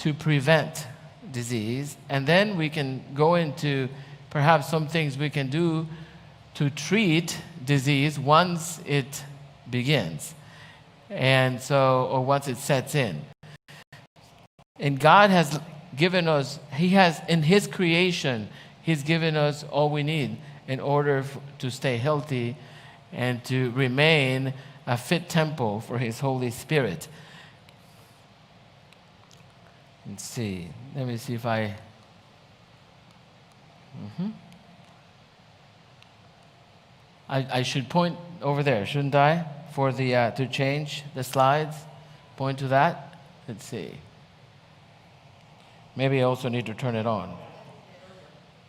to prevent disease, and then we can go into perhaps some things we can do to treat disease once it begins, and so, or once it sets in. And God has given us, He has, in His creation, He's given us all we need in order to stay healthy and to remain a fit temple for His Holy Spirit. Let's see. Let me see if I... I should point over there, shouldn't I? For the to change the slides. Point to that. Let's see. Maybe I also need to turn it on.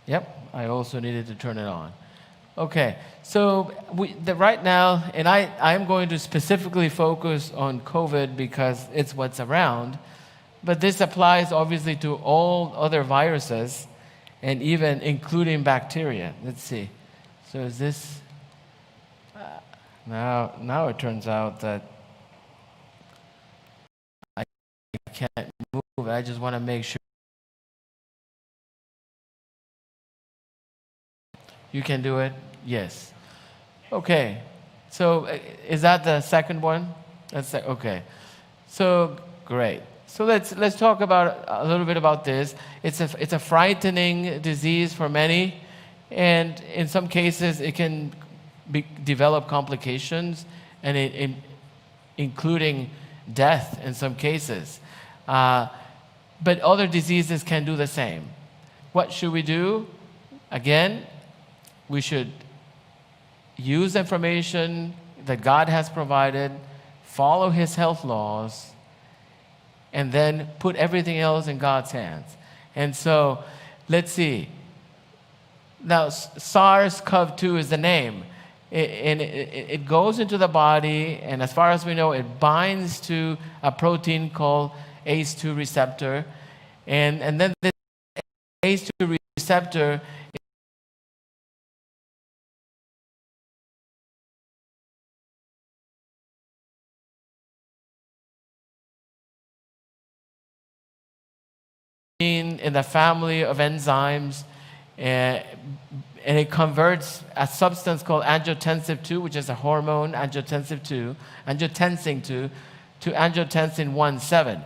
Yep, I also needed to turn it on. Okay, so right now, and I am going to specifically focus on COVID because it's what's around, but this applies obviously to all other viruses and even including bacteria. Let's see. So is this, now it turns out that I can't move. I just want to make sure. You can do it? Yes. Okay. So is that the second one? Okay. So great. So let's talk about a little bit about this. It's a frightening disease for many, and in some cases it can develop complications, and including death in some cases. But other diseases can do the same. What should we do? Again, we should use information that God has provided, follow His health laws, and then put everything else in God's hands. And so, let's see. Now, SARS-CoV-2 is the name. It goes into the body, and as far as we know, it binds to a protein called ACE2 receptor. And then this ACE2 receptor in the family of enzymes, and it converts a substance called angiotensin 2, which is a hormone, angiotensin 2, to angiotensin 1,7.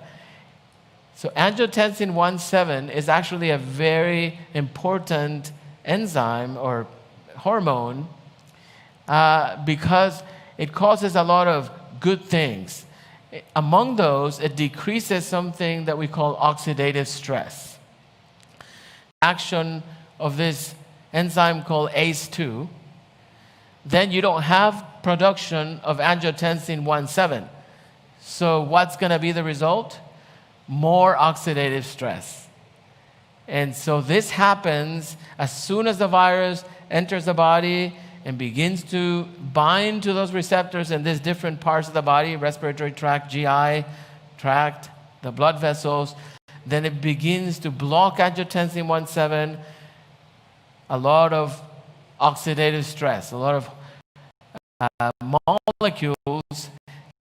So angiotensin 1,7 is actually a very important enzyme or hormone because it causes a lot of good things. Among those, it decreases something that we call oxidative stress. Action of this enzyme called ACE2, then you don't have production of angiotensin 1,7. So what's going to be the result? More oxidative stress. And so this happens as soon as the virus enters the body and begins to bind to those receptors in these different parts of the body, respiratory tract, GI tract, the blood vessels. Then it begins to block angiotensin 1,7, a lot of oxidative stress, a lot of molecules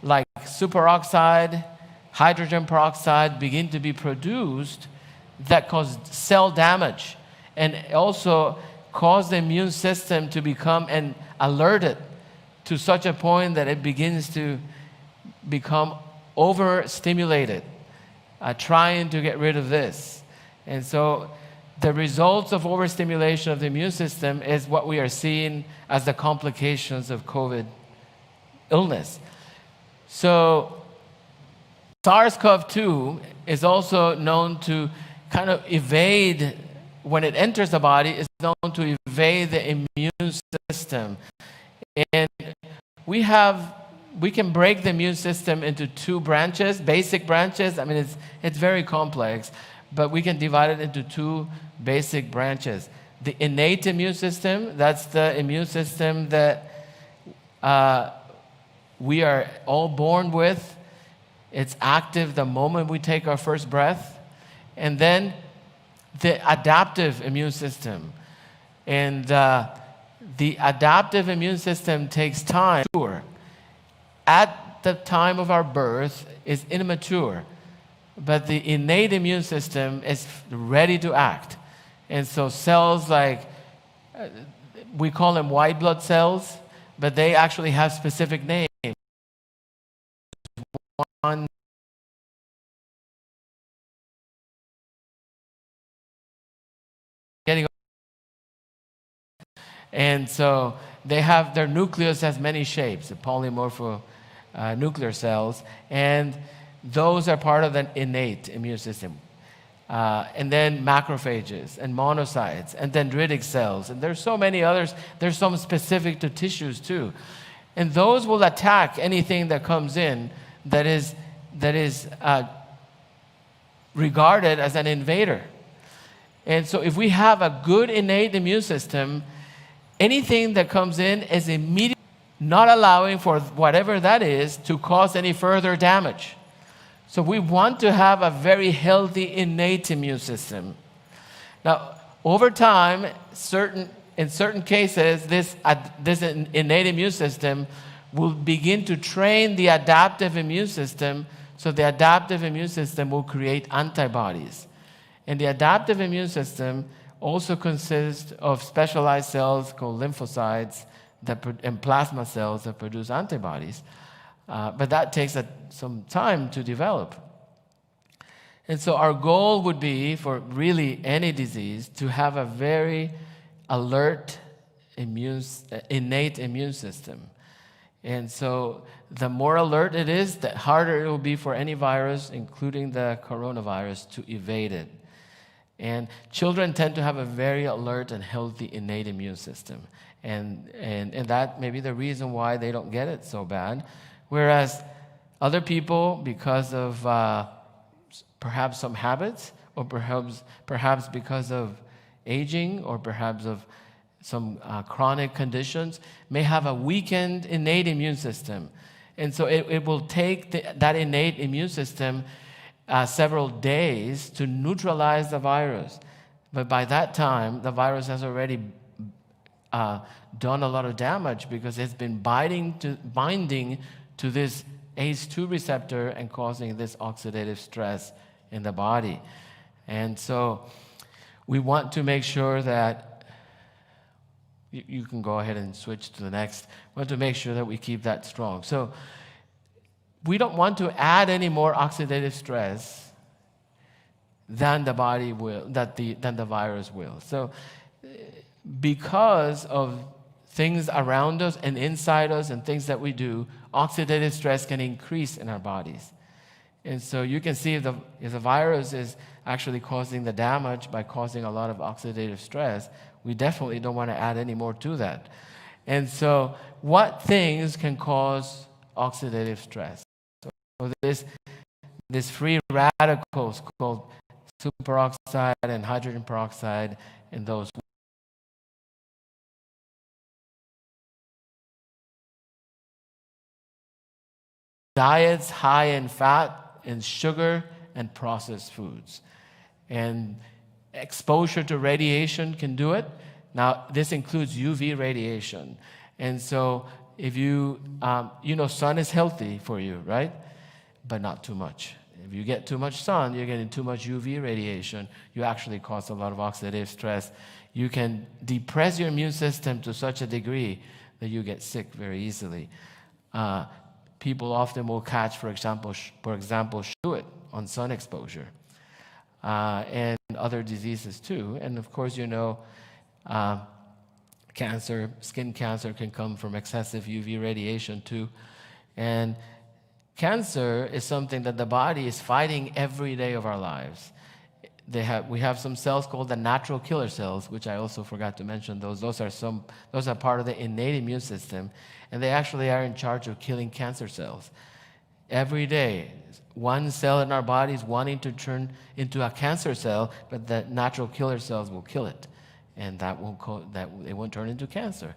like superoxide, hydrogen peroxide begin to be produced that cause cell damage and also cause the immune system to become alerted to such a point that it begins to become overstimulated, trying to get rid of this. And so the results of overstimulation of the immune system is what we are seeing as the complications of COVID illness. So SARS-CoV-2 is also known to kind of evade, when it enters the body, is known to evade the immune system. And we can break the immune system into two branches, basic branches. I mean, it's very complex, but we can divide it into two basic branches. The innate immune system, that's the immune system that we are all born with. It's active the moment we take our first breath. And then the adaptive immune system. And the adaptive immune system takes time. At the time of our birth is immature. but the innate immune system is ready to act. And so cells like, we call them white blood cells, but they actually have specific names. One getting, and so they have, their nucleus has many shapes, the polymorpho nuclear cells, and those are part of the innate immune system. And then macrophages and monocytes and dendritic cells. And there's so many others. There's some specific to tissues too. And those will attack anything that comes in that is regarded as an invader. And so if we have a good innate immune system, anything that comes in is immediately not allowing for whatever that is to cause any further damage. So we want to have a very healthy innate immune system. Now, over time, in certain cases, this innate immune system will begin to train the adaptive immune system, so the adaptive immune system will create antibodies. And the adaptive immune system also consists of specialized cells called lymphocytes and plasma cells that produce antibodies. But that takes some time to develop. And so our goal would be for really any disease to have a very alert innate immune system. And so the more alert it is, the harder it will be for any virus, including the coronavirus, to evade it. And children tend to have a very alert and healthy innate immune system. And that may be the reason why they don't get it so bad. Whereas other people, because of perhaps some habits, or perhaps because of aging, or perhaps of some chronic conditions, may have a weakened innate immune system. And so it will take that innate immune system several days to neutralize the virus. But by that time, the virus has already done a lot of damage because it's been binding to this ACE2 receptor and causing this oxidative stress in the body. And so we want to make sure that, you can go ahead and switch to the next. We want to make sure that we keep that strong. So we don't want to add any more oxidative stress than the body will, than the virus will. So because of things around us and inside us and things that we do, oxidative stress can increase in our bodies. And so you can see if the virus is actually causing the damage by causing a lot of oxidative stress, we definitely don't want to add any more to that. And so what things can cause oxidative stress? So this free radicals called superoxide and hydrogen peroxide, and those diets high in fat and sugar and processed foods. And exposure to radiation can do it. Now, this includes UV radiation. And so if sun is healthy for you, right? But not too much. If you get too much sun, you're getting too much UV radiation, you actually cause a lot of oxidative stress. You can depress your immune system to such a degree that you get sick very easily. People often will catch, for example, Shuit on sun exposure, and other diseases too. And of course, cancer, skin cancer can come from excessive UV radiation too. And cancer is something that the body is fighting every day of our lives. We have some cells called the natural killer cells, which I also forgot to mention. Those are part of the innate immune system, and they actually are in charge of killing cancer cells. Every day, one cell in our body is wanting to turn into a cancer cell, but the natural killer cells will kill it, and it won't turn into cancer.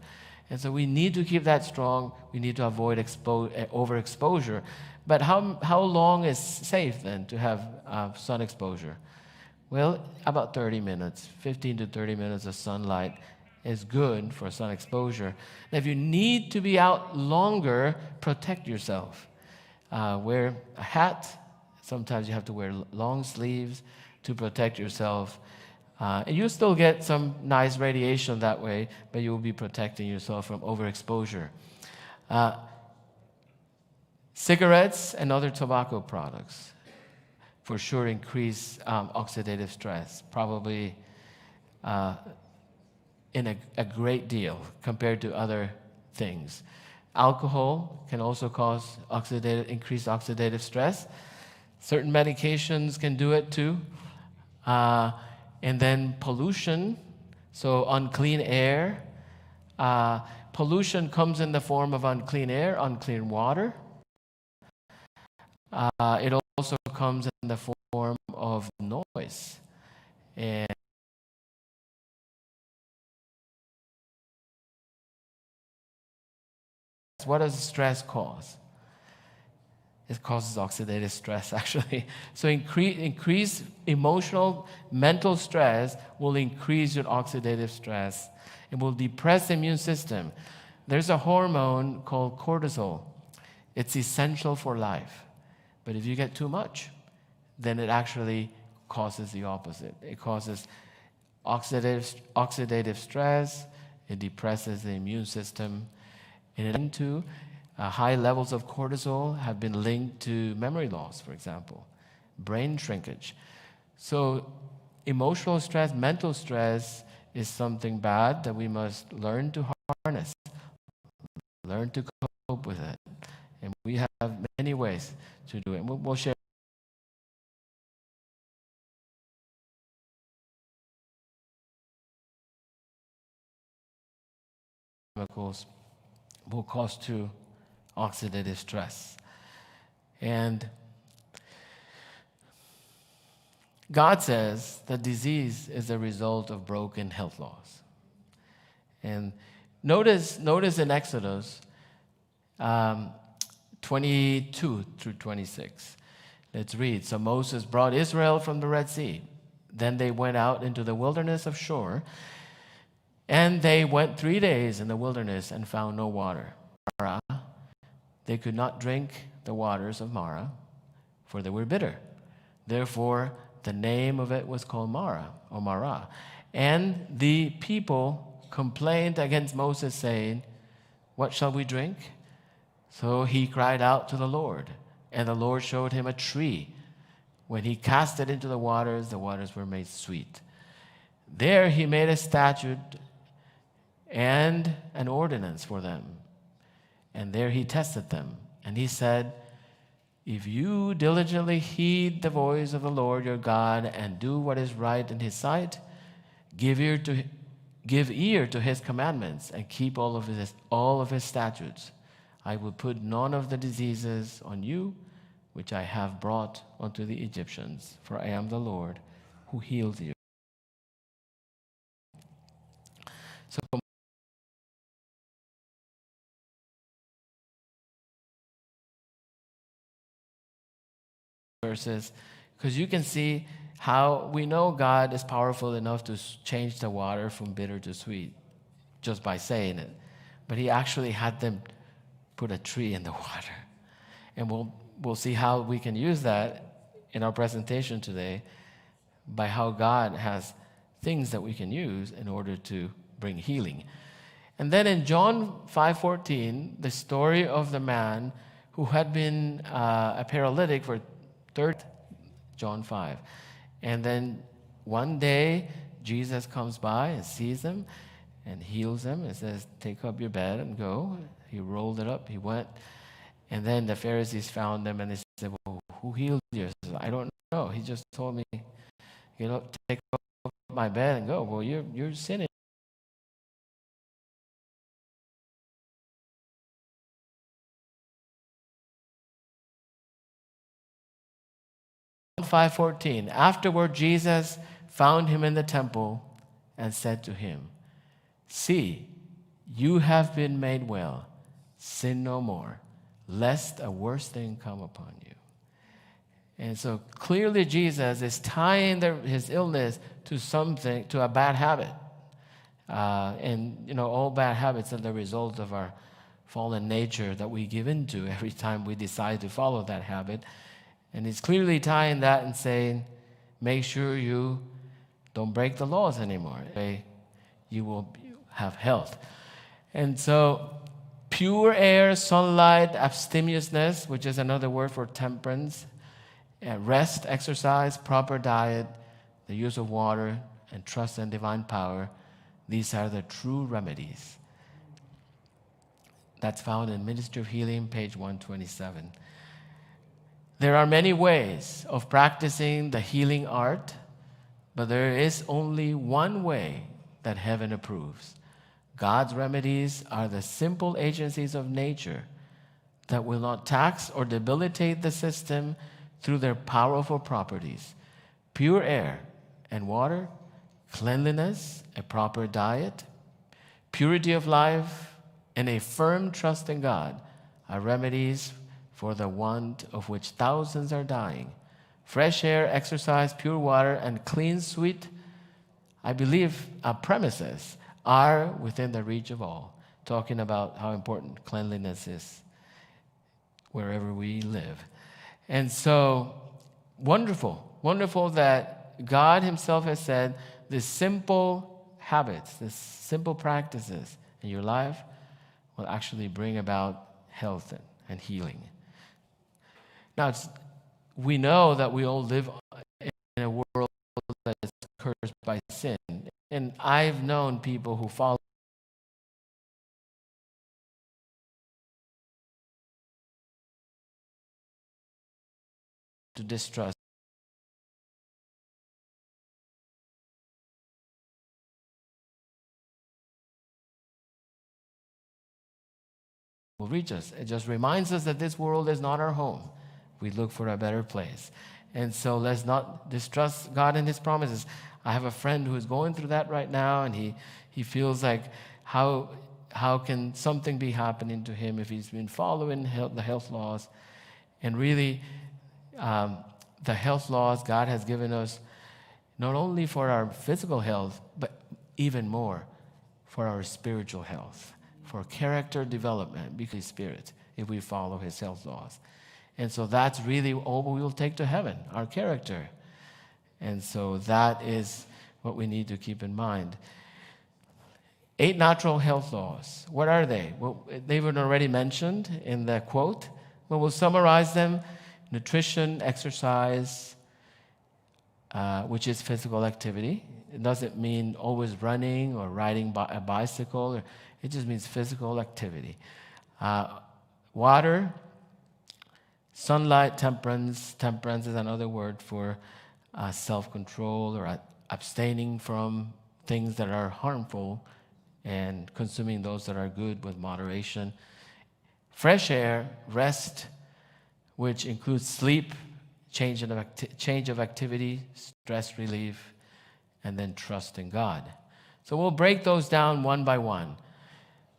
And so we need to keep that strong. We need to avoid overexposure. But how long is safe then to have sun exposure? Well, about 30 minutes, 15 to 30 minutes of sunlight is good for sun exposure. Now, if you need to be out longer, protect yourself. Wear a hat, Sometimes you have to wear long sleeves to protect yourself. And you still get some nice radiation that way, but you will be protecting yourself from overexposure. Cigarettes and other tobacco products for sure increase oxidative stress, probably in a great deal compared to other things. Alcohol can also cause increased oxidative stress. Certain medications can do it too. And then pollution, so unclean air. Pollution comes in the form of unclean air, unclean water. It also comes in the form of noise. And what does stress cause? It causes oxidative stress, actually. So increased emotional, mental stress will increase your oxidative stress. It will depress the immune system. There's a hormone called cortisol. It's essential for life. But if you get too much, then it actually causes the opposite. It causes oxidative stress. It depresses the immune system. And into high levels of cortisol have been linked to memory loss, for example, brain shrinkage. So emotional stress, mental stress is something bad that we must learn to harness, learn to cope with it. And we have many ways to do it. And we'll share chemicals will cause to oxidative stress. And God says that disease is a result of broken health laws. And notice in Exodus 22 through 26. Let's read. So Moses brought Israel from the Red Sea. Then they went out into the wilderness of Shur, and they went 3 days in the wilderness and found no water. They could not drink the waters of Marah, for they were bitter. Therefore, the name of it was called Marah, or Marah. And the people complained against Moses, saying, "What shall we drink?" So he cried out to the Lord, and the Lord showed him a tree. When he cast it into the waters were made sweet. There he made a statute and an ordinance for them. And there he tested them. And he said, "If you diligently heed the voice of the Lord your God and do what is right in his sight, give ear to his commandments and keep all of his statutes, I will put none of the diseases on you which I have brought unto the Egyptians, for I am the Lord who heals you." So verses, because you can see how we know God is powerful enough to change the water from bitter to sweet just by saying it. But he actually had them put a tree in the water. And we'll see how we can use that in our presentation today by how God has things that we can use in order to bring healing. And then in John 5:14, the story of the man who had been a paralytic for John 5. And then one day, Jesus comes by and sees him and heals him and says, "Take up your bed and go." He rolled it up, he went. And then the Pharisees found him and they said, "Well, who healed you?" He says, "I don't know. He just told me, take up my bed and go." "Well, you're sinning." 5:14. Afterward, Jesus found him in the temple and said to him, "See, you have been made well. Sin no more, lest a worse thing come upon you." And so clearly Jesus is tying his illness to a bad habit. And all bad habits are the result of our fallen nature that we give into every time we decide to follow that habit. And he's clearly tying that and saying, make sure you don't break the laws anymore. You will have health. And so pure air, sunlight, abstemiousness, which is another word for temperance, rest, exercise, proper diet, the use of water, and trust in divine power, these are the true remedies. That's found in Ministry of Healing, page 127. There are many ways of practicing the healing art, but there is only one way that heaven approves. God's remedies are the simple agencies of nature that will not tax or debilitate the system through their powerful properties. Pure air and water, cleanliness, a proper diet, purity of life, and a firm trust in God are remedies for the want of which thousands are dying. Fresh air, exercise, pure water, and clean, sweet, I believe, premises are within the reach of all. Talking about how important cleanliness is wherever we live. And so, wonderful that God himself has said these simple habits, these simple practices in your life will actually bring about health and healing. Now, we know that we all live in a world that is cursed by sin. And I've known people who follow to distrust will reach us. It just reminds us that this world is not our home. We look for a better place. And so let's not distrust God and his promises. I have a friend who is going through that right now, and he feels like how can something be happening to him if he's been following the health laws. And really, the health laws God has given us not only for our physical health, but even more for our spiritual health, for character development, because Spirit, if we follow his health laws. And so that's really all we will take to heaven, our character. And so that is what we need to keep in mind. 8 natural health laws. What are they? Well, they were already mentioned in the quote, but we'll summarize them. Nutrition, exercise, which is physical activity. It doesn't mean always running or riding a bicycle. It just means physical activity. Water, sunlight, temperance. Temperance is another word for self-control or abstaining from things that are harmful and consuming those that are good with moderation. Fresh air, rest, which includes sleep, change of activity, stress relief, and then trust in God. So we'll break those down one by one.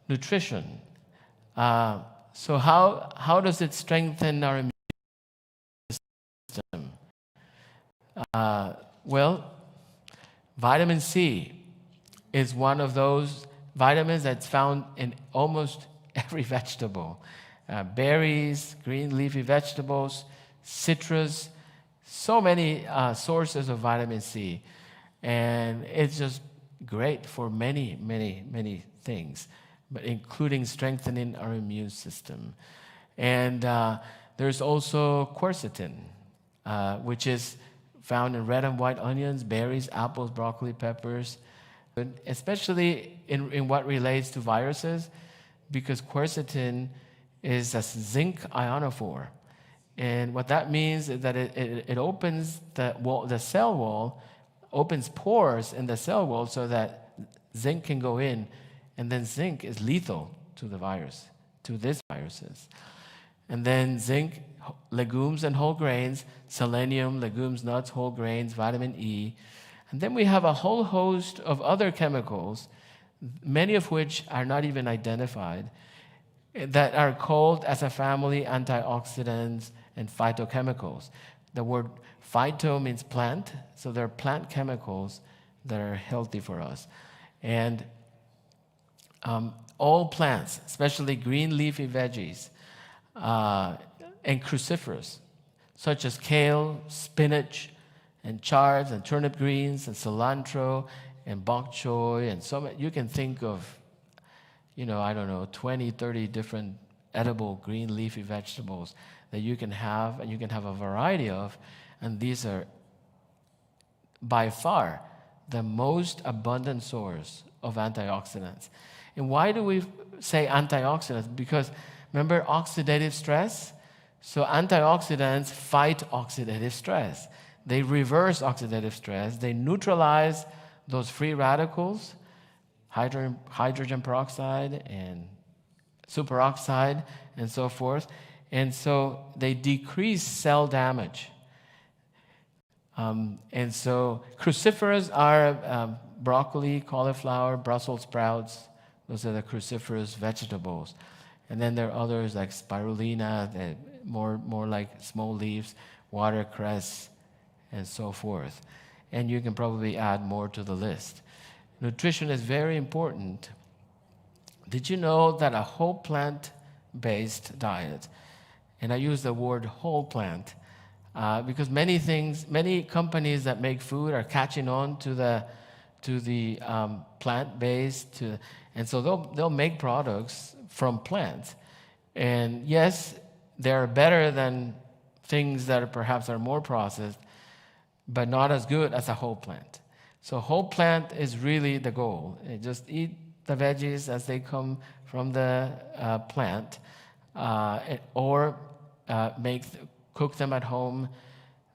Nutrition. So how does it strengthen our immune system? Well, vitamin C is one of those vitamins that's found in almost every vegetable. Berries, green leafy vegetables, citrus, so many sources of vitamin C. And it's just great for many things, but including strengthening our immune system. And there's also quercetin, which is found in red and white onions, berries, apples, broccoli, peppers, especially in what relates to viruses, because quercetin is a zinc ionophore. And what that means is that it opens the cell wall, opens pores in the cell wall so that zinc can go in, and then zinc is lethal to the virus, to these viruses. And then zinc, legumes and whole grains, selenium, legumes, nuts, whole grains, vitamin E. And then we have a whole host of other chemicals, many of which are not even identified, that are called as a family antioxidants and phytochemicals. The word phyto means plant, so they're plant chemicals that are healthy for us. And all plants, especially green leafy veggies, and cruciferous. such as kale, spinach, and chives, and turnip greens, and cilantro, and bok choy, and so you can think of, 20, 30 different edible green leafy vegetables that you can have, and you can have a variety of, and these are by far the most abundant source of antioxidants. And why do we say antioxidants? Because remember oxidative stress? So antioxidants fight oxidative stress. They reverse oxidative stress. They neutralize those free radicals, hydrogen peroxide and superoxide and so forth. And so they decrease cell damage. And so cruciferous are broccoli, cauliflower, Brussels sprouts. Those are the cruciferous vegetables. And then there are others like spirulina, more like small leaves, watercress, and so forth. And you can probably add more to the list. Nutrition is very important. Did you know that a whole plant-based diet, and I use the word whole plant, because many companies that make food are catching on to the plant-based, and so they'll make products from plants. And yes, they're better than things that perhaps are more processed, but not as good as a whole plant. So whole plant is really the goal. Just eat the veggies as they come from the plant, or cook them at home,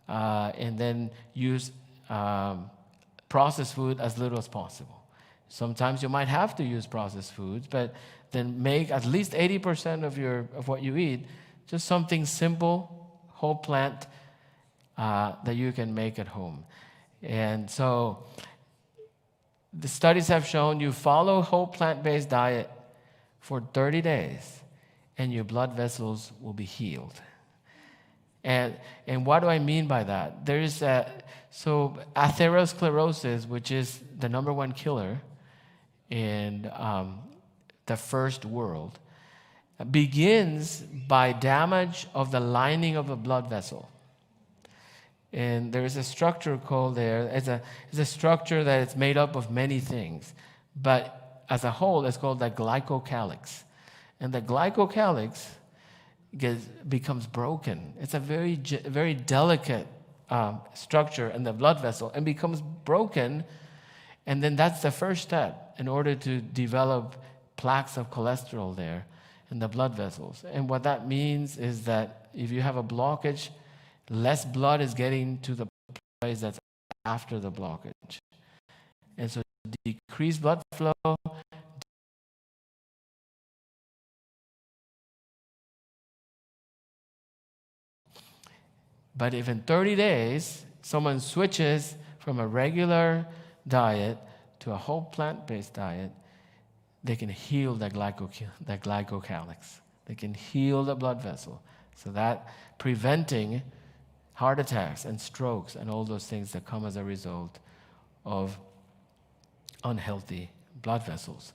and then use processed food as little as possible. Sometimes you might have to use processed foods, but then make at least 80% of what you eat just something simple, whole plant, that you can make at home. And so the studies have shown you follow whole plant-based diet for 30 days and your blood vessels will be healed. And what do I mean by that? There is atherosclerosis, which is the number one killer in the first world, begins by damage of the lining of a blood vessel. And there is a structure called it's a structure that is made up of many things. But as a whole, it's called the glycocalyx. And the glycocalyx becomes broken. It's a very, very delicate structure in the blood vessel and becomes broken. And then that's the first step in order to develop plaques of cholesterol there in the blood vessels. And what that means is that if you have a blockage, less blood is getting to the place that's after the blockage. And so decreased blood flow, but if in 30 days someone switches from a regular diet to a whole plant-based diet, they can heal the glycocalyx. They can heal the blood vessel. So that preventing heart attacks and strokes and all those things that come as a result of unhealthy blood vessels.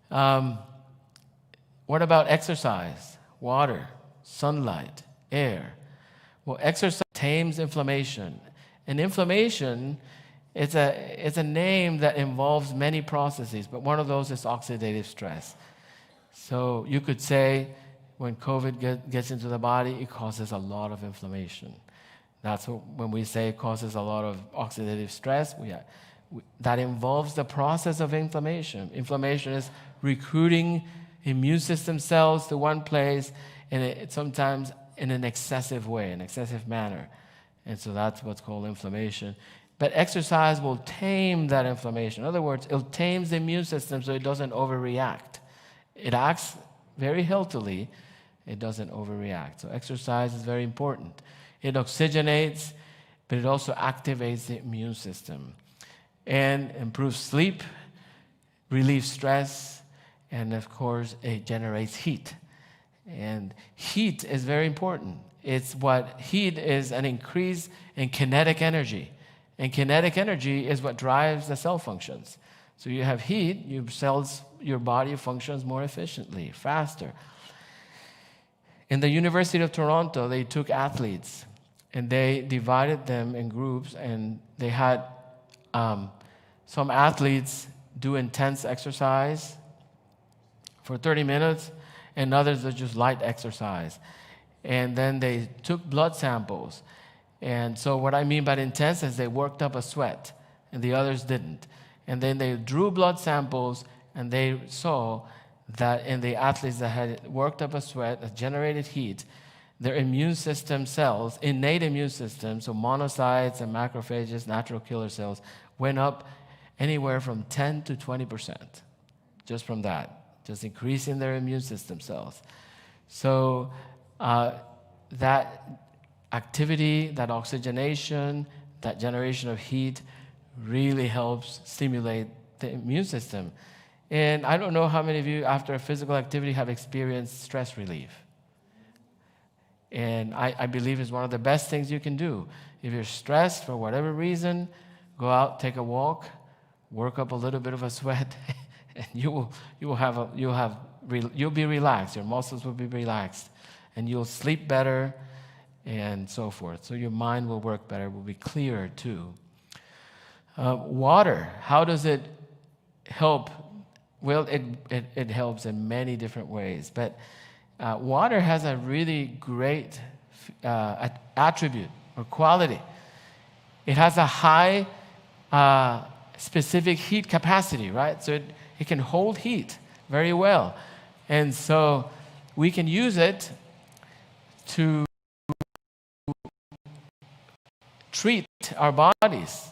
What about exercise, water, sunlight, air? Well, exercise tames inflammation. And inflammation is a name that involves many processes, but one of those is oxidative stress. So you could say when COVID gets into the body, it causes a lot of inflammation. That's when we say it causes a lot of oxidative stress, that involves the process of inflammation. Inflammation is recruiting immune system cells to one place, and it sometimes in an excessive way, an excessive manner. And so that's what's called inflammation. But exercise will tame that inflammation. In other words, it tames the immune system so it doesn't overreact. It acts very healthily. It doesn't overreact. So exercise is very important. It oxygenates, but it also activates the immune system and improves sleep, relieves stress, and of course, it generates heat. And heat is very important. Heat is an increase in kinetic energy. And kinetic energy is what drives the cell functions. So you have heat, your body functions more efficiently, faster. In the University of Toronto, they took athletes and they divided them in groups, and they had some athletes do intense exercise for 30 minutes, and others that just light exercise. And then they took blood samples. And so what I mean by intense is they worked up a sweat, and the others didn't. And then they drew blood samples, and they saw that in the athletes that had worked up a sweat, that generated heat, their immune system cells, innate immune system, so monocytes and macrophages, natural killer cells, went up anywhere from 10 to 20% just from that, just increasing their immune system cells. So that activity, that oxygenation, that generation of heat really helps stimulate the immune system. And I don't know how many of you, after a physical activity, have experienced stress relief. And I believe it's one of the best things you can do. If you're stressed for whatever reason, go out, take a walk, work up a little bit of a sweat, and you'll be relaxed. Your muscles will be relaxed, and you'll sleep better, and so forth. So your mind will work better, will be clearer too. Water, how does it help? Well, it helps in many different ways, but water has a really great attribute or quality. It has a high specific heat capacity, right? So it can hold heat very well. And so we can use it to treat our bodies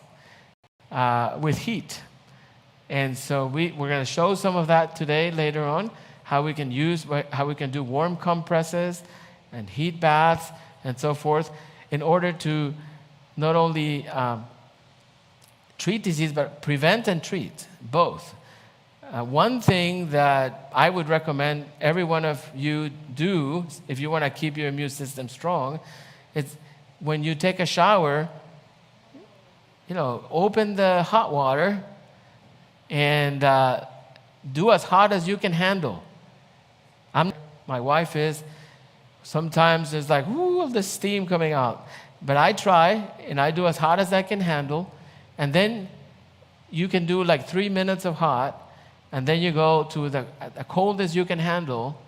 with heat. And so we're going to show some of that today, later on, how we can do warm compresses and heat baths and so forth in order to not only treat disease, but prevent and treat both. One thing that I would recommend every one of you do if you want to keep your immune system strong is when you take a shower, open the hot water and do as hot as you can handle. My wife is, sometimes there's like, ooh, the steam coming out. But I try, and I do as hot as I can handle, and then you can do like 3 minutes of hot, and then you go to the coldest you can handle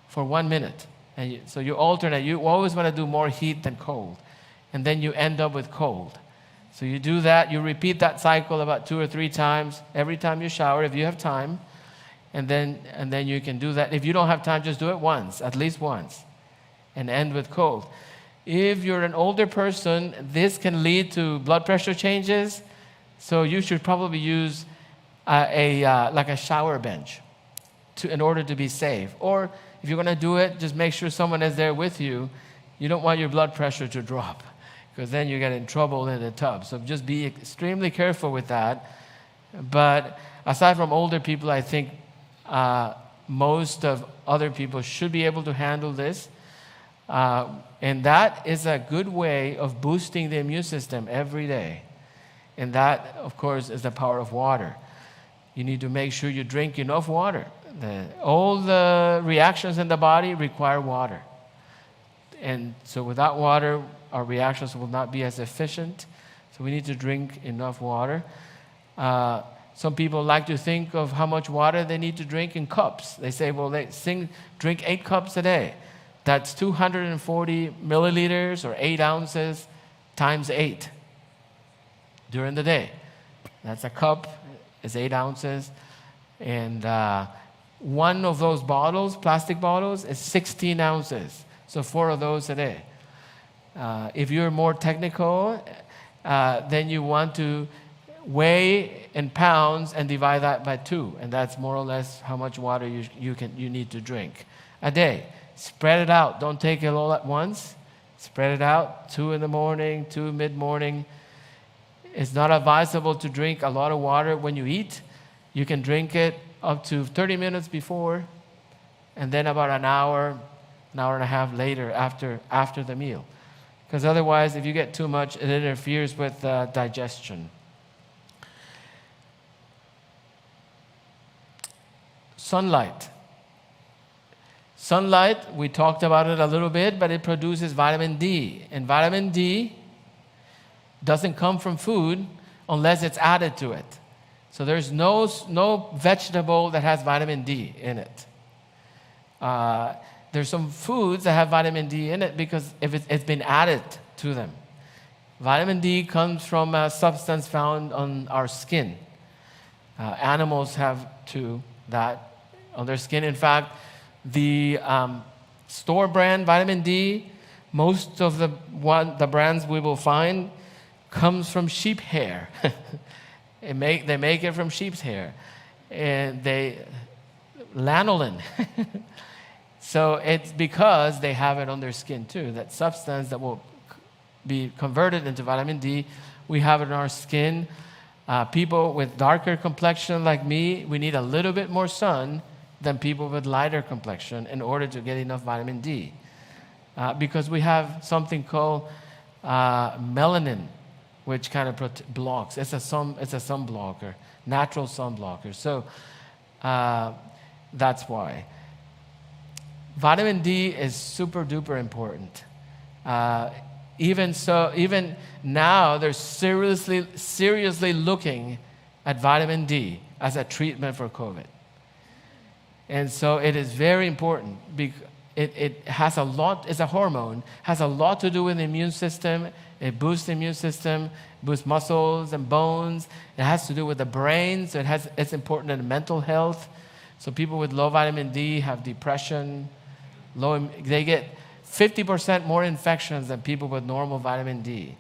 for 1 minute. And so you alternate. You always want to do more heat than cold, and then you end up with cold. So you do that, you repeat that cycle about 2 or 3 times every time you shower if you have time. And then you can do that. If you don't have time, just do it once, at least once, and end with cold. If you're an older person, this can lead to blood pressure changes. So you should probably use like a shower bench in order to be safe. Or if you're going to do it, just make sure someone is there with you. You don't want your blood pressure to drop, because then you get in trouble in the tub. So just be extremely careful with that. But aside from older people, I think most of other people should be able to handle this. And that is a good way of boosting the immune system every day. And that, of course, is the power of water. You need to make sure you drink enough water. All the reactions in the body require water. And so without water, our reactions will not be as efficient. So we need to drink enough water. Some people like to think of how much water they need to drink in cups. They say, well, drink 8 cups a day. That's 240 milliliters or 8 ounces times 8 during the day. That's a cup, is 8 ounces. And one of those bottles, plastic bottles, is 16 ounces. So 4 of those a day. If you're more technical, then you want to weigh in pounds and divide that by 2, and that's more or less how much water you need to drink a day. Spread it out. Don't take it all at once. Spread it out. 2 in the morning, 2 mid-morning. It's not advisable to drink a lot of water when you eat. You can drink it up to 30 minutes before, and then about an hour and a half later after the meal. Because otherwise, if you get too much, it interferes with digestion. Sunlight. Sunlight, we talked about it a little bit, but it produces vitamin D. And vitamin D doesn't come from food unless it's added to it. So there's no vegetable that has vitamin D in it. There's some foods that have vitamin D in it because if it's been added to them. Vitamin D comes from a substance found on our skin. Animals have that on their skin. In fact, the store brand vitamin D, most of the brands we will find comes from sheep hair. They make it from sheep's hair, and lanolin. So it's because they have it on their skin too. That substance that will be converted into vitamin D, we have it in our skin. People with darker complexion like me, we need a little bit more sun than people with lighter complexion in order to get enough vitamin D. Because we have something called melanin, which kind of blocks. It's a sun blocker, natural sun blocker. So that's why. Vitamin D is super duper important. Even now, they're seriously looking at vitamin D as a treatment for COVID. And so it is very important. It has a lot, it's a hormone, has a lot to do with the immune system. It boosts the immune system, boosts muscles and bones. It has to do with the brain, so it's important in mental health. So people with low vitamin D have depression. They get 50% more infections than people with normal vitamin D.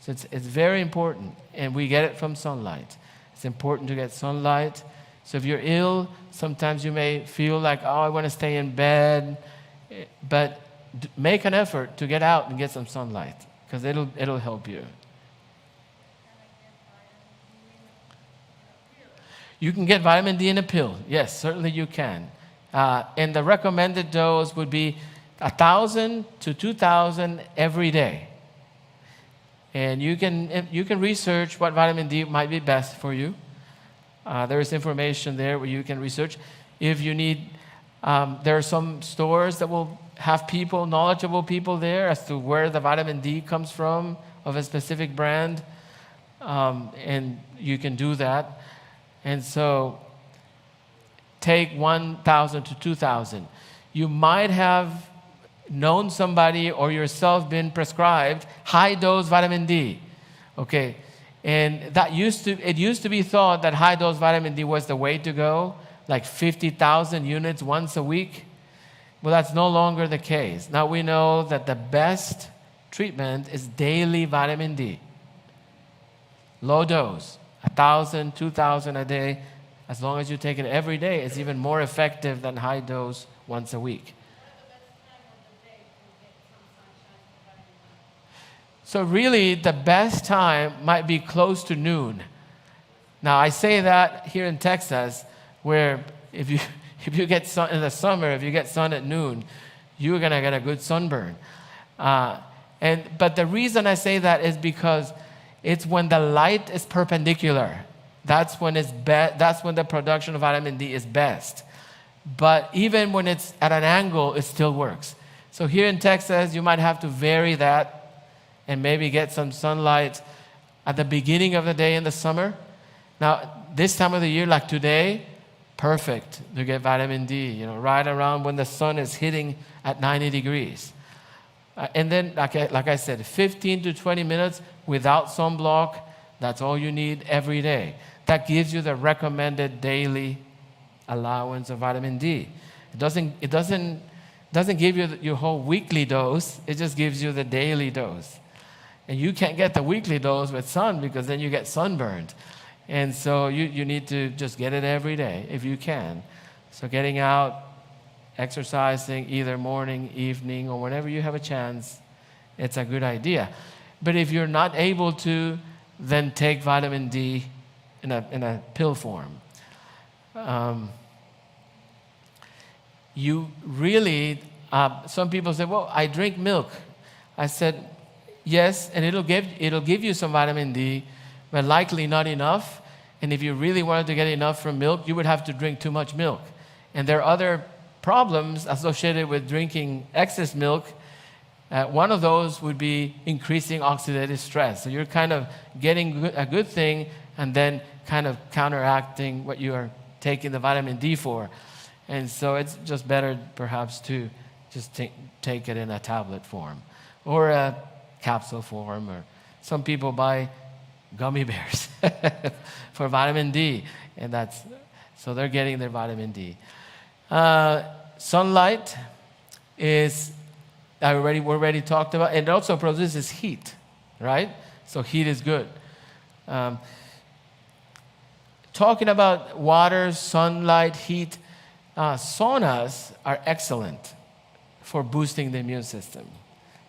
So it's very important, and we get it from sunlight. It's important to get sunlight. So if you're ill, sometimes you may feel like, I want to stay in bed, but make an effort to get out and get some sunlight, because it'll help you. You can get vitamin D in a pill. Yes, certainly you can. And the recommended dose would be 1,000 to 2,000 every day. And you can research what vitamin D might be best for you. There is information there where you can research. If you need, there are some stores that will have knowledgeable people there as to where the vitamin D comes from of a specific brand. And you can do that. And so take 1,000 to 2,000. You might have known somebody or yourself been prescribed high-dose vitamin D. Okay, and it used to be thought that high-dose vitamin D was the way to go, like 50,000 units once a week. Well, that's no longer the case. Now we know that the best treatment is daily vitamin D. Low dose, 1,000, 2,000 a day. As long as you take it every day, it's even more effective than high dose once a week. So really, the best time might be close to noon. Now, I say that here in Texas, where if you get sun in the summer, if you get sun at noon, you're gonna get a good sunburn. But the reason I say that is because it's when the light is perpendicular. That's when that's when the production of vitamin D is best. But even when it's at an angle, it still works. So here in Texas, you might have to vary that and maybe get some sunlight at the beginning of the day in the summer. Now, this time of the year, like today, perfect to get vitamin D, right around when the sun is hitting at 90 degrees. And then, like I said, 15 to 20 minutes without sunblock, that's all you need every day. That gives you the recommended daily allowance of vitamin D. It doesn't give you your whole weekly dose. It just gives you the daily dose. And you can't get the weekly dose with sun because then you get sunburned. And so you need to just get it every day if you can. So getting out, exercising either morning, evening, or whenever you have a chance, it's a good idea. But if you're not able to, then take vitamin D in a pill form. You really, some people say, well, I drink milk. I said, yes, and it'll give you some vitamin D, but likely not enough. And if you really wanted to get enough from milk, you would have to drink too much milk. And there are other problems associated with drinking excess milk, one of those would be increasing oxidative stress. So you're kind of getting a good thing and then kind of counteracting what you are taking the vitamin D for. And so it's just better perhaps to just take it in a tablet form or a capsule form, or some people buy gummy bears for vitamin D, and so they're getting their vitamin D. Sunlight is, we already talked about. It also produces heat, right? So heat is good. Talking about water, sunlight, heat, saunas are excellent for boosting the immune system.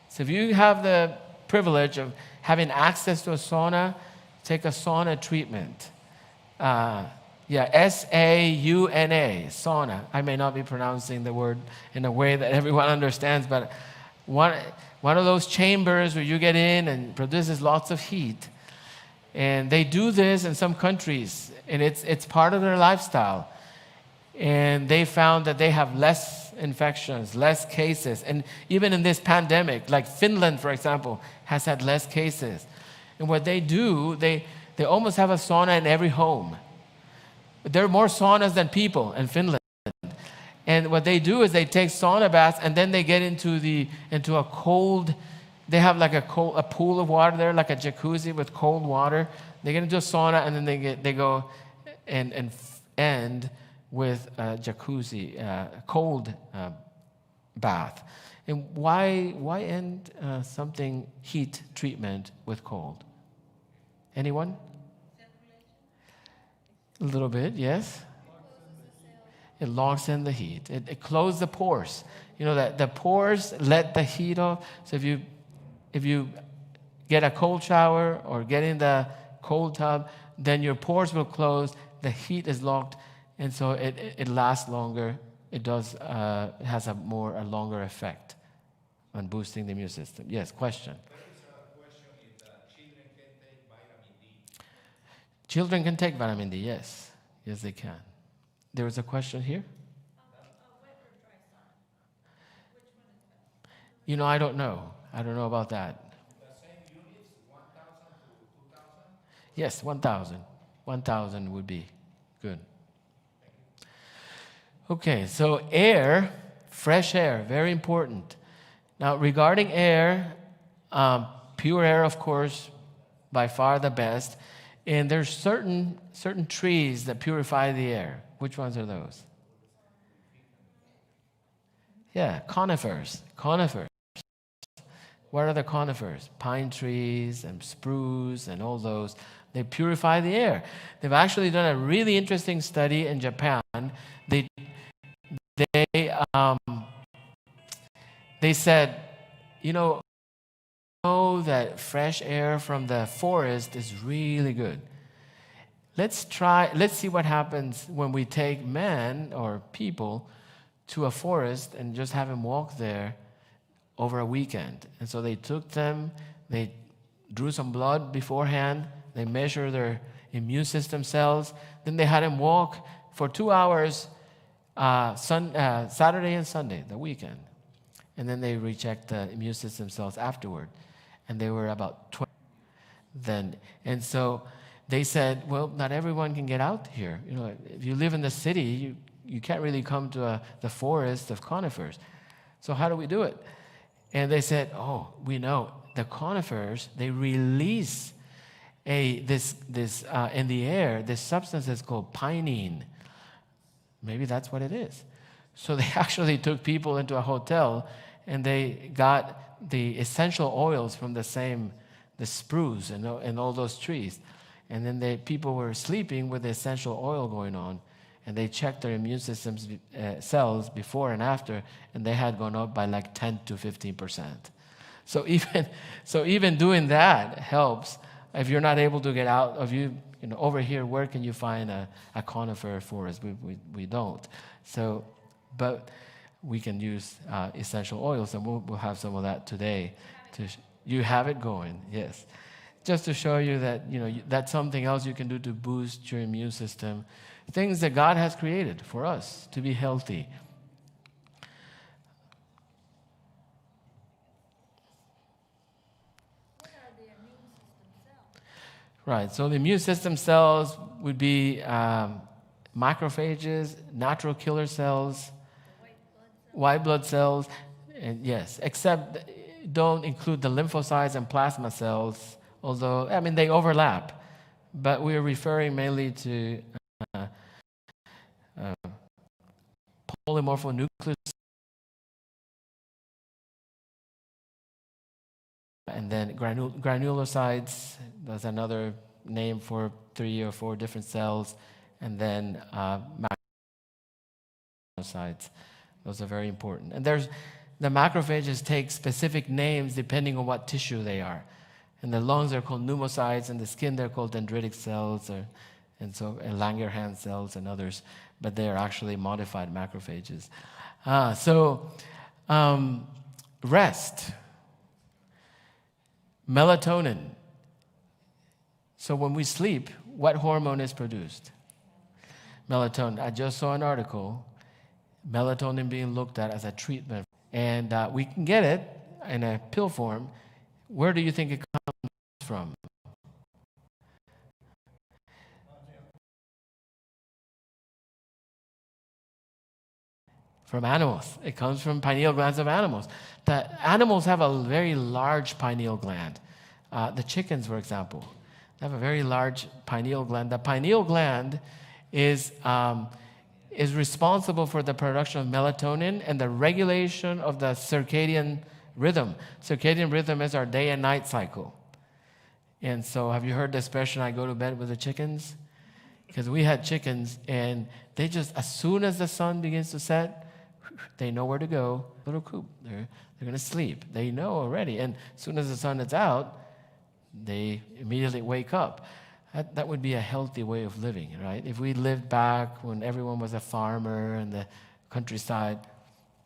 So if you have the privilege of having access to a sauna, take a sauna treatment. S-A-U-N-A, sauna. I may not be pronouncing the word in a way that everyone understands, but one of those chambers where you get in and produces lots of heat. And they do this in some countries, and it's part of their lifestyle. And they found that they have less infections, less cases. And even in this pandemic, like Finland, for example, has had less cases. And what they do, they almost have a sauna in every home. There are more saunas than people in Finland. And what they do is they take sauna baths, and then they get into a cold, they have like a pool of water there, like a jacuzzi with cold water. They get into a sauna, and then they go and end with a jacuzzi, cold bath. And why end something heat treatment with cold? Anyone? A little bit, yes. It locks in the heat. It closes the pores. You know that the pores let the heat off. So if you get a cold shower or get in the cold tub, then your pores will close. The heat is locked, and so it lasts longer. It has a longer effect on boosting the immune system. Yes, question. There is a question if children can take vitamin D. Children can take vitamin D, yes. Yes, they can. There was a question here? Wet or dry sauna? Which one is better? You know, I don't know. I don't know about that. The same units, 1,000 to 2,000? Yes, 1,000. 1,000 would be good. Okay, so air, fresh air, very important. Now, regarding air, pure air, of course, by far the best. And there's certain trees that purify the air. Which ones are those? Yeah, conifers. Conifers. What are the conifers? Pine trees and spruce and all those. They purify the air. They've actually done a really interesting study in Japan. They said, you know that fresh air from the forest is really good. Let's see what happens when we take men or people to a forest and just have them walk there over a weekend. And so they took them, they drew some blood beforehand, they measured their immune system cells, then they had them walk for 2 hours Saturday and Sunday, the weekend. And then they rechecked the immune system cells afterward. And they were about 20 then. And so they said, well, not everyone can get out here. You know, if you live in the city, you can't really come to the forest of conifers. So how do we do it? And they said, oh, we know. The conifers, they release this in the air, this substance that's called pinene. Maybe that's what it is. So they actually took people into a hotel, and they got the essential oils from the spruce and all those trees. And then people were sleeping with the essential oil going on, and they checked their immune system's cells before and after, and they had gone up by like 10 to 15%. So even doing that helps. If you're not able to get out of over here, where can you find a conifer forest? We don't. So, but we can use essential oils, and we'll have some of that today. You have it going, yes. Just to show you that that's something else you can do to boost your immune system. Things that God has created for us to be healthy. Right. So the immune system cells would be macrophages, natural killer cells, white blood cells, and yes, except don't include the lymphocytes and plasma cells, although, I mean, they overlap. But we are referring mainly to polymorphonucleus, and then granulocytes. That's another name for 3 or 4 different cells, and then macrophages. Those are very important. And the macrophages take specific names depending on what tissue they are. In the lungs, they're called pneumocytes. In the skin, they're called dendritic cells, and Langerhans cells and others. But they are actually modified macrophages. Rest. Melatonin. So when we sleep, what hormone is produced? Melatonin. I just saw an article, melatonin being looked at as a treatment. And we can get it in a pill form. Where do you think it comes from? From animals. It comes from pineal glands of animals. The animals have a very large pineal gland. The chickens, for example, they have a very large pineal gland. The pineal gland is responsible for the production of melatonin and the regulation of the circadian rhythm. Circadian rhythm is our day and night cycle. And so have you heard the expression, I go to bed with the chickens? Because we had chickens, and they just, as soon as the sun begins to set, they know where to go. Little coop, they're going to sleep. They know already. And as soon as the sun is out, they immediately wake up. That would be a healthy way of living, right? If we lived back when everyone was a farmer in the countryside,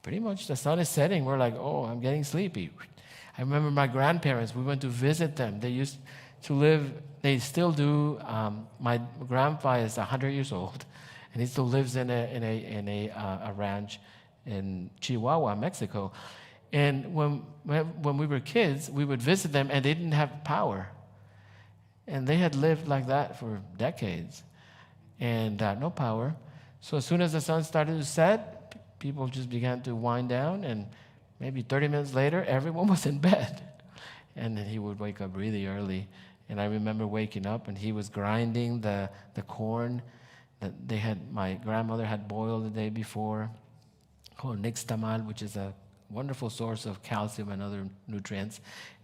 pretty much the sun is setting. We're like, oh, I'm getting sleepy. I remember my grandparents, we went to visit them. They used to live, they still do. My grandpa is 100 years old, and he still lives in a ranch in Chihuahua, Mexico. And when we were kids, we would visit them, and they didn't have power. And they had lived like that for decades, and no power. So as soon as the sun started to set, people just began to wind down, and maybe 30 minutes later, everyone was in bed. And then he would wake up really early. And I remember waking up, and he was grinding the corn that my grandmother had boiled the day before, called nixtamal, which is a wonderful source of calcium and other nutrients.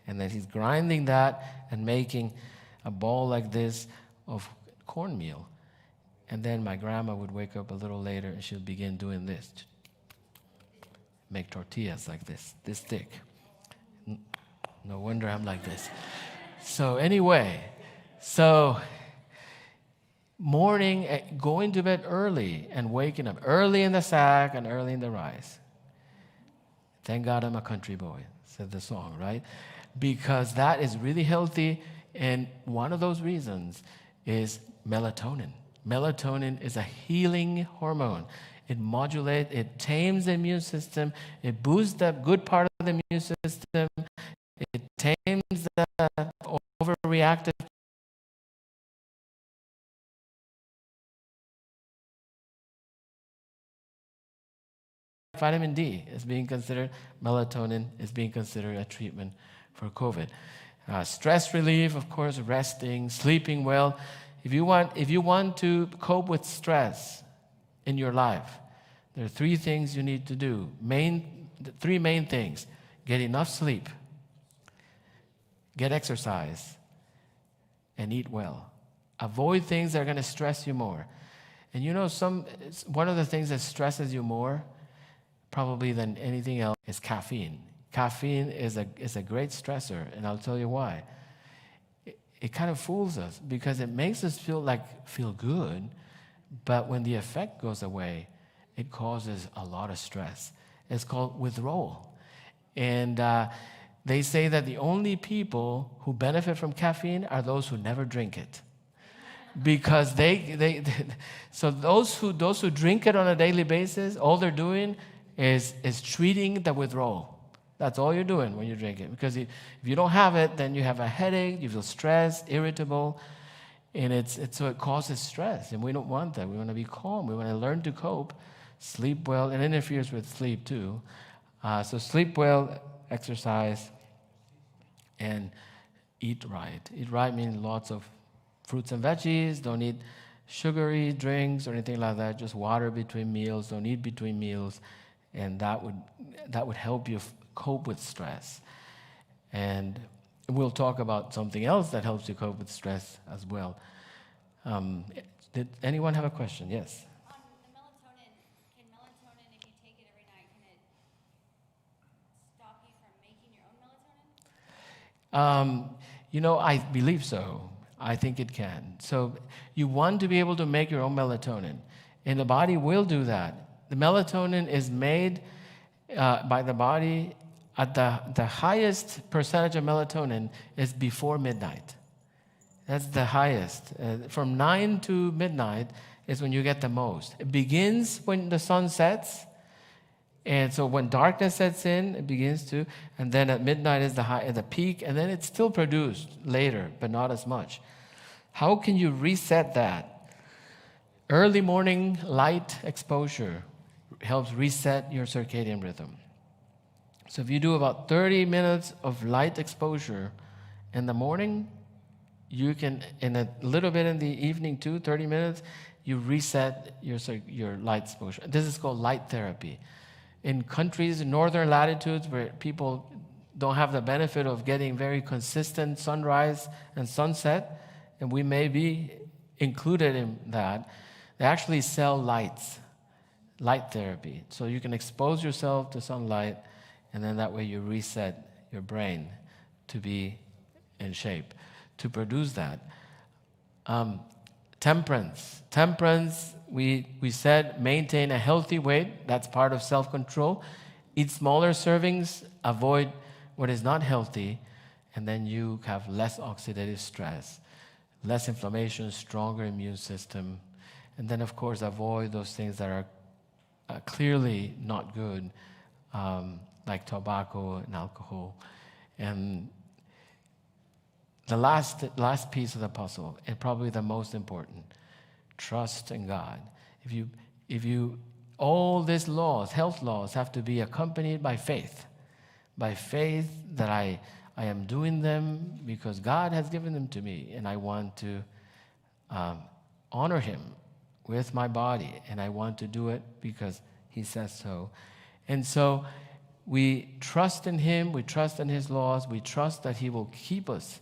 And then he's grinding that and making a ball like this of cornmeal. And then my grandma would wake up a little later, and she'll begin doing this. Make tortillas like this thick. No wonder I'm like this. So anyway, morning, going to bed early and waking up early in the sack and early in the rise. Thank God I'm a country boy, said the song, right? Because that is really healthy, and one of those reasons is melatonin. Melatonin is a healing hormone. It modulates, it tames the immune system, it boosts the good part of the immune system, it tames the overreactive vitamin D is being considered, melatonin is being considered a treatment for COVID. Stress relief, of course, resting, sleeping well. If you want to cope with stress in your life, there are 3 things you need to do. 3 main things. Get enough sleep, get exercise, and eat well. Avoid things that are going to stress you more. And you know, one of the things that stresses you more, probably than anything else, is caffeine. Caffeine is a great stressor, and I'll tell you why. It kind of fools us because it makes us feel good, but when the effect goes away, it causes a lot of stress. It's called withdrawal. And they say that the only people who benefit from caffeine are those who never drink it. Because so those who drink it on a daily basis, all they're doing is treating the withdrawal. That's all you're doing when you drink it. Because if you don't have it, then you have a headache, you feel stressed, irritable. And so it causes stress, and we don't want that. We want to be calm. We want to learn to cope, sleep well, and it interferes with sleep too. So sleep well, exercise, and eat right. Eat right means lots of fruits and veggies. Don't eat sugary drinks or anything like that. Just water between meals. Don't eat between meals, and that would help you cope with stress. And we'll talk about something else that helps you cope with stress as well. Did anyone have a question? Yes. On the melatonin, can melatonin, if you take it every night, can it stop you from making your own melatonin? I believe so. I think it can. So you want to be able to make your own melatonin, and the body will do that. The melatonin is made by the body at the highest percentage of melatonin is before midnight. That's the highest. From 9 to midnight is when you get the most. It begins when the sun sets. And so when darkness sets in, it begins to, and then at midnight is the peak, and then it's still produced later, but not as much. How can you reset that? Early morning light exposure helps reset your circadian rhythm. So if you do about 30 minutes of light exposure in the morning, you can, in a little bit in the evening too, 30 minutes, you reset your light exposure. This is called light therapy. In countries, in northern latitudes where people don't have the benefit of getting very consistent sunrise and sunset, and we may be included in that, they actually sell light therapy. So you can expose yourself to sunlight, and then that way you reset your brain to be in shape, to produce that. Temperance, we said maintain a healthy weight. That's part of self-control. Eat smaller servings, avoid what is not healthy, and then you have less oxidative stress, less inflammation, stronger immune system. And then, of course, avoid those things that are clearly not good, like tobacco and alcohol. And the last piece of the puzzle, and probably the most important, trust in God. If you all these laws, health laws, have to be accompanied by faith that I am doing them because God has given them to me, and I want to honor Him with my body, and I want to do it because He says so. And so we trust in Him, we trust in His laws, we trust that He will keep us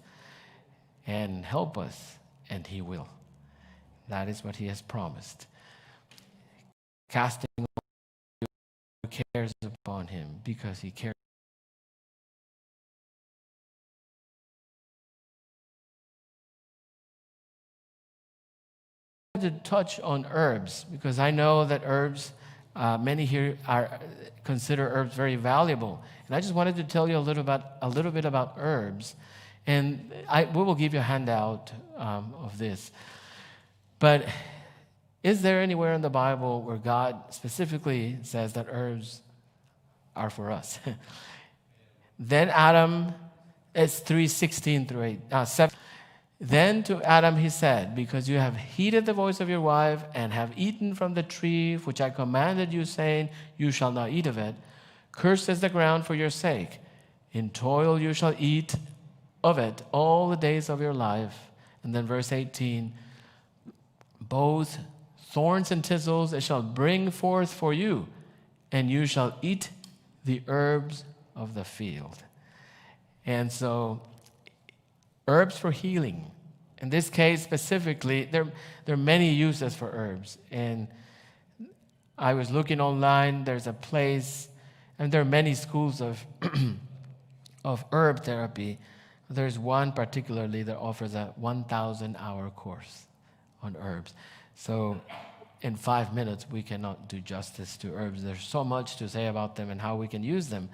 and help us, and He will. That is what He has promised. Casting all your cares upon Him because He cares. To touch on herbs, because I know that herbs, many here consider herbs very valuable, and I just wanted to tell you a little bit about herbs, and we will give you a handout of this. But is there anywhere in the Bible where God specifically says that herbs are for us? Then Adam, it's 3:16 through 7. Then to Adam he said, because you have heeded the voice of your wife and have eaten from the tree which I commanded you, saying, you shall not eat of it, cursed is the ground for your sake. In toil you shall eat of it all the days of your life. And then verse 18, both thorns and thistles it shall bring forth for you, and you shall eat the herbs of the field. And so, herbs for healing. In this case specifically, there are many uses for herbs. And I was looking online, there's a place, and there are many schools of herb therapy. There's one particularly that offers a 1,000-hour course on herbs. So in 5 minutes, we cannot do justice to herbs. There's so much to say about them and how we can use them.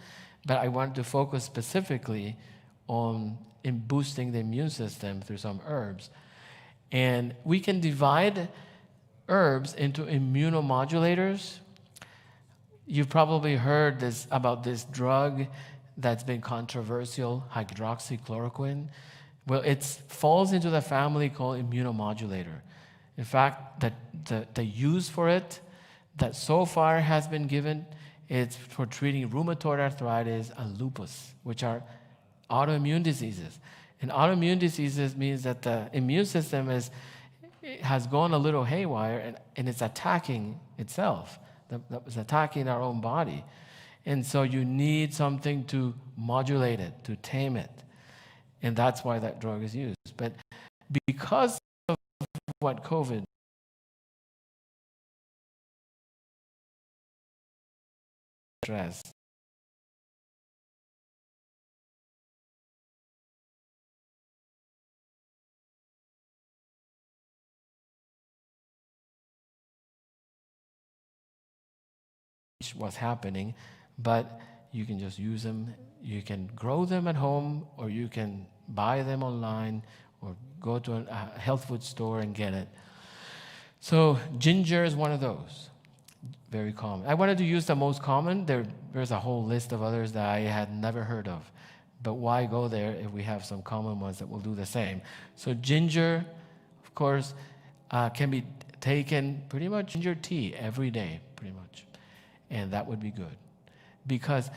But I wanted to focus specifically on in boosting the immune system through some herbs. And we can divide herbs into immunomodulators. You've probably heard about this drug that's been controversial, hydroxychloroquine. Well, it falls into the family called immunomodulator. In fact, the use for it that so far has been given, it's for treating rheumatoid arthritis and lupus, which are autoimmune diseases. And autoimmune diseases means that the immune system has gone a little haywire and it's attacking itself. That was attacking our own body. And so you need something to modulate it, to tame it. And that's why that drug is used. But because of what COVID stress, what's happening, but you can just use them. You can grow them at home, or you can buy them online, or go to a health food store and get it. So ginger is one of those, very common. I wanted to use the most common. There's a whole list of others that I had never heard of. But why go there if we have some common ones that will do the same? So ginger, of course, can be taken pretty much ginger tea every day, pretty much. And that would be good. Because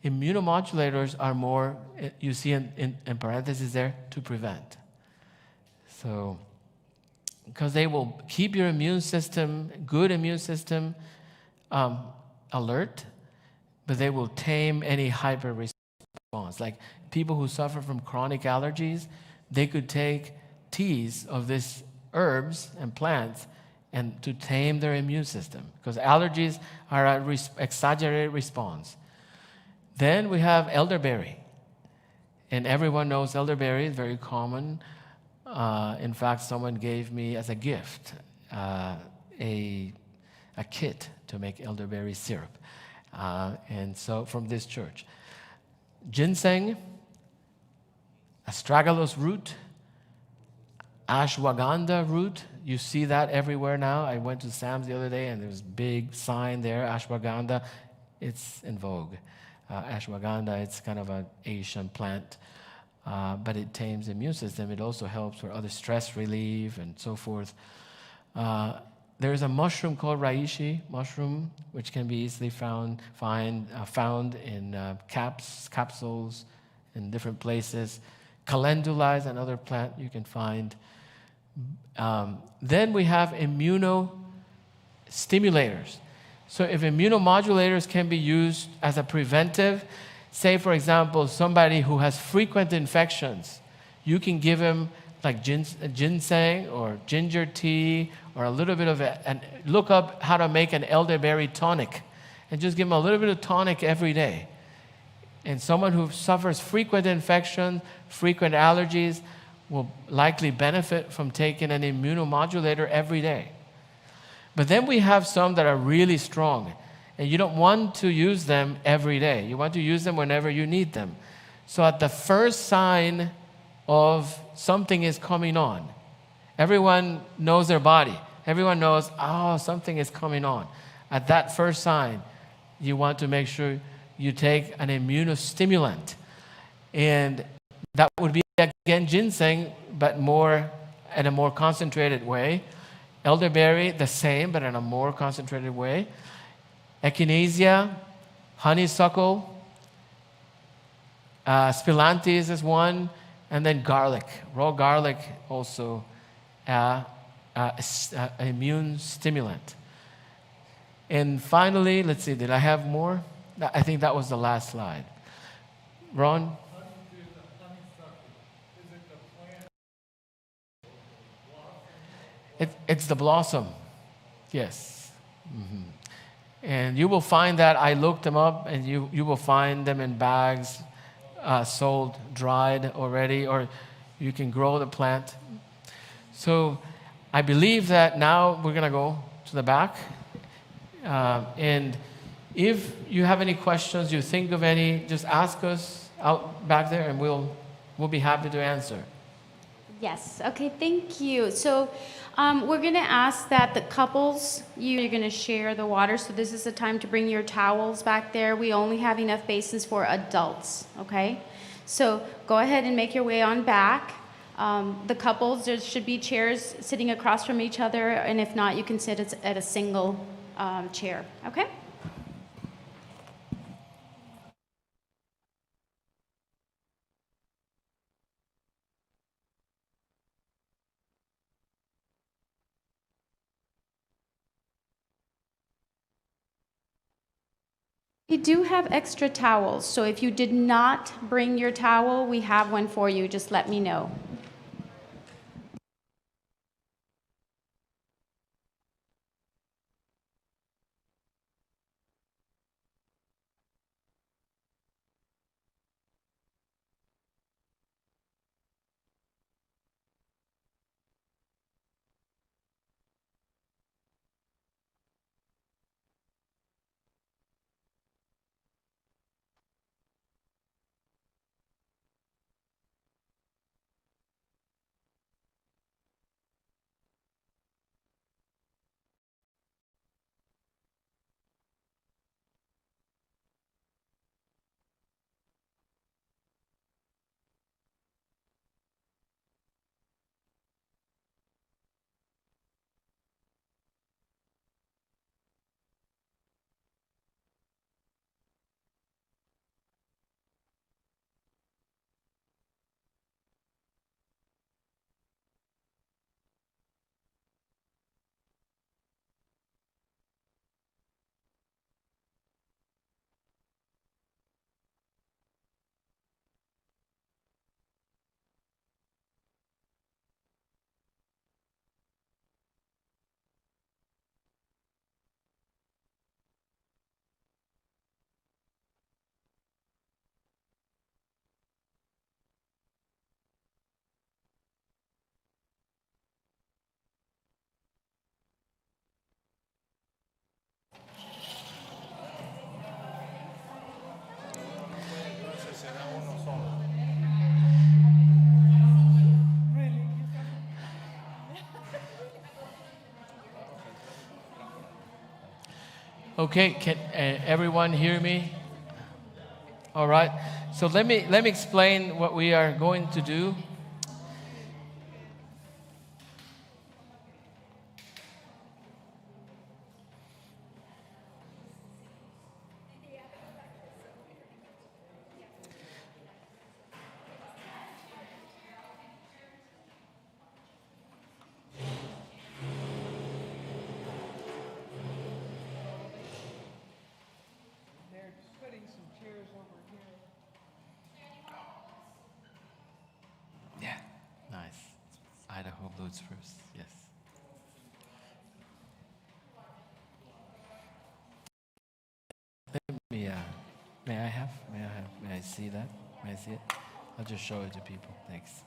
immunomodulators are more, you see in parentheses there, to prevent. So, because they will keep your immune system, good immune system, alert, but they will tame any hyper response. Like people who suffer from chronic allergies, they could take teas of these herbs and plants and to tame their immune system, because allergies are an exaggerated response. Then we have elderberry, and everyone knows elderberry is very common. In fact, someone gave me as a gift a kit to make elderberry syrup, and so from this church. Ginseng, astragalus root, ashwagandha root. You see that everywhere now. I went to Sam's the other day, and there's a big sign there, ashwagandha. It's in vogue. Ashwagandha, it's kind of an Asian plant, but it tames the immune system. It also helps for other stress relief and so forth. There's a mushroom called reishi mushroom, which can be easily found in capsules in different places. Calendula is another plant you can find. Then we have immunostimulators. So if immunomodulators can be used as a preventive, say for example, somebody who has frequent infections, you can give him like ginseng or ginger tea or a little bit of it, and look up how to make an elderberry tonic and just give him a little bit of tonic every day. And someone who suffers frequent infection, frequent allergies, will likely benefit from taking an immunomodulator every day. But then we have some that are really strong, and you don't want to use them every day. You want to use them whenever you need them. So at the first sign of something is coming on, everyone knows their body. Everyone knows, oh, something is coming on. At that first sign, you want to make sure you take an immunostimulant. And that would be, again, ginseng, but in a more concentrated way. Elderberry, the same, but in a more concentrated way. Echinacea, honeysuckle, spilanthes is one, and then garlic. Raw garlic also an immune stimulant. And finally, let's see, did I have more? I think that was the last slide. Ron? It's the blossom, yes. Mm-hmm. And you will find that, I looked them up, and you will find them in bags, sold dried already, or you can grow the plant. So I believe that now we're going to go to the back. And if you have any questions, you think of any, just ask us out back there, and we'll be happy to answer. Yes, okay, thank you. So we're going to ask that the couples, you're going to share the water. So this is the time to bring your towels back there. We only have enough basins for adults, okay? So go ahead and make your way on back. The couples, there should be chairs sitting across from each other, and if not, you can sit at a single chair, okay? We do have extra towels, so if you did not bring your towel, we have one for you. Just let me know. Okay, can everyone hear me? All right. So let me explain what we are going to do. They're putting some chairs over here. Yeah, nice. Idaho blue spruce. Yes. Let me. May I see that? May I see it? I'll just show it to people. Thanks.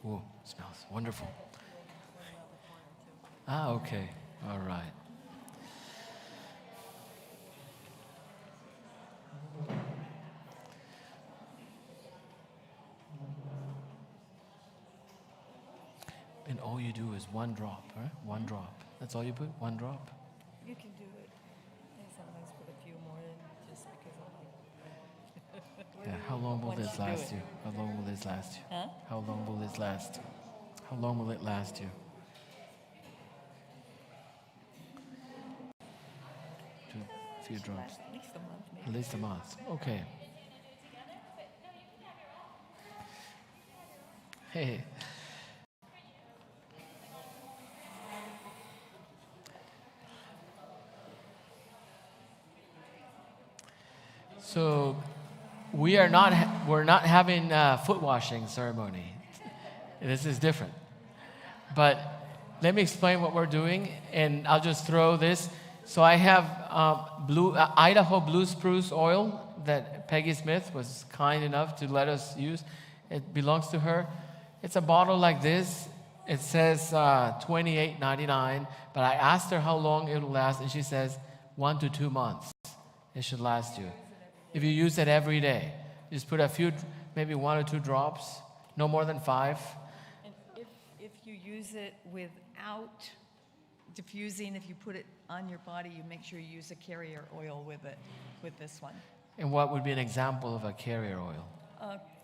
Ooh, smells wonderful. Ah, okay. All right. And all you do is one drop, right? One drop. That's all you put? One drop? You can do it. I sometimes put a few more in just because I like. Yeah. How long will Once this you do last it. you? How long will this last you? Huh? How long will this last? How long will it last you? A few drops. Last at least a month, maybe. At least a month. Okay. Hey. So we're not having a foot washing ceremony. This is different. But let me explain what we're doing, and I'll just throw this. So I have Idaho blue spruce oil that Peggy Smith was kind enough to let us use. It belongs to her. It's a bottle like this. It says $28.99, but I asked her how long it will last, and she says 1 to 2 months. It should last you. If you use it every day, just put a few, maybe 1 or 2 drops, no more than 5. And if you use it without diffusing, if you put it on your body, you make sure you use a carrier oil with it, with this one. And what would be an example of a carrier oil?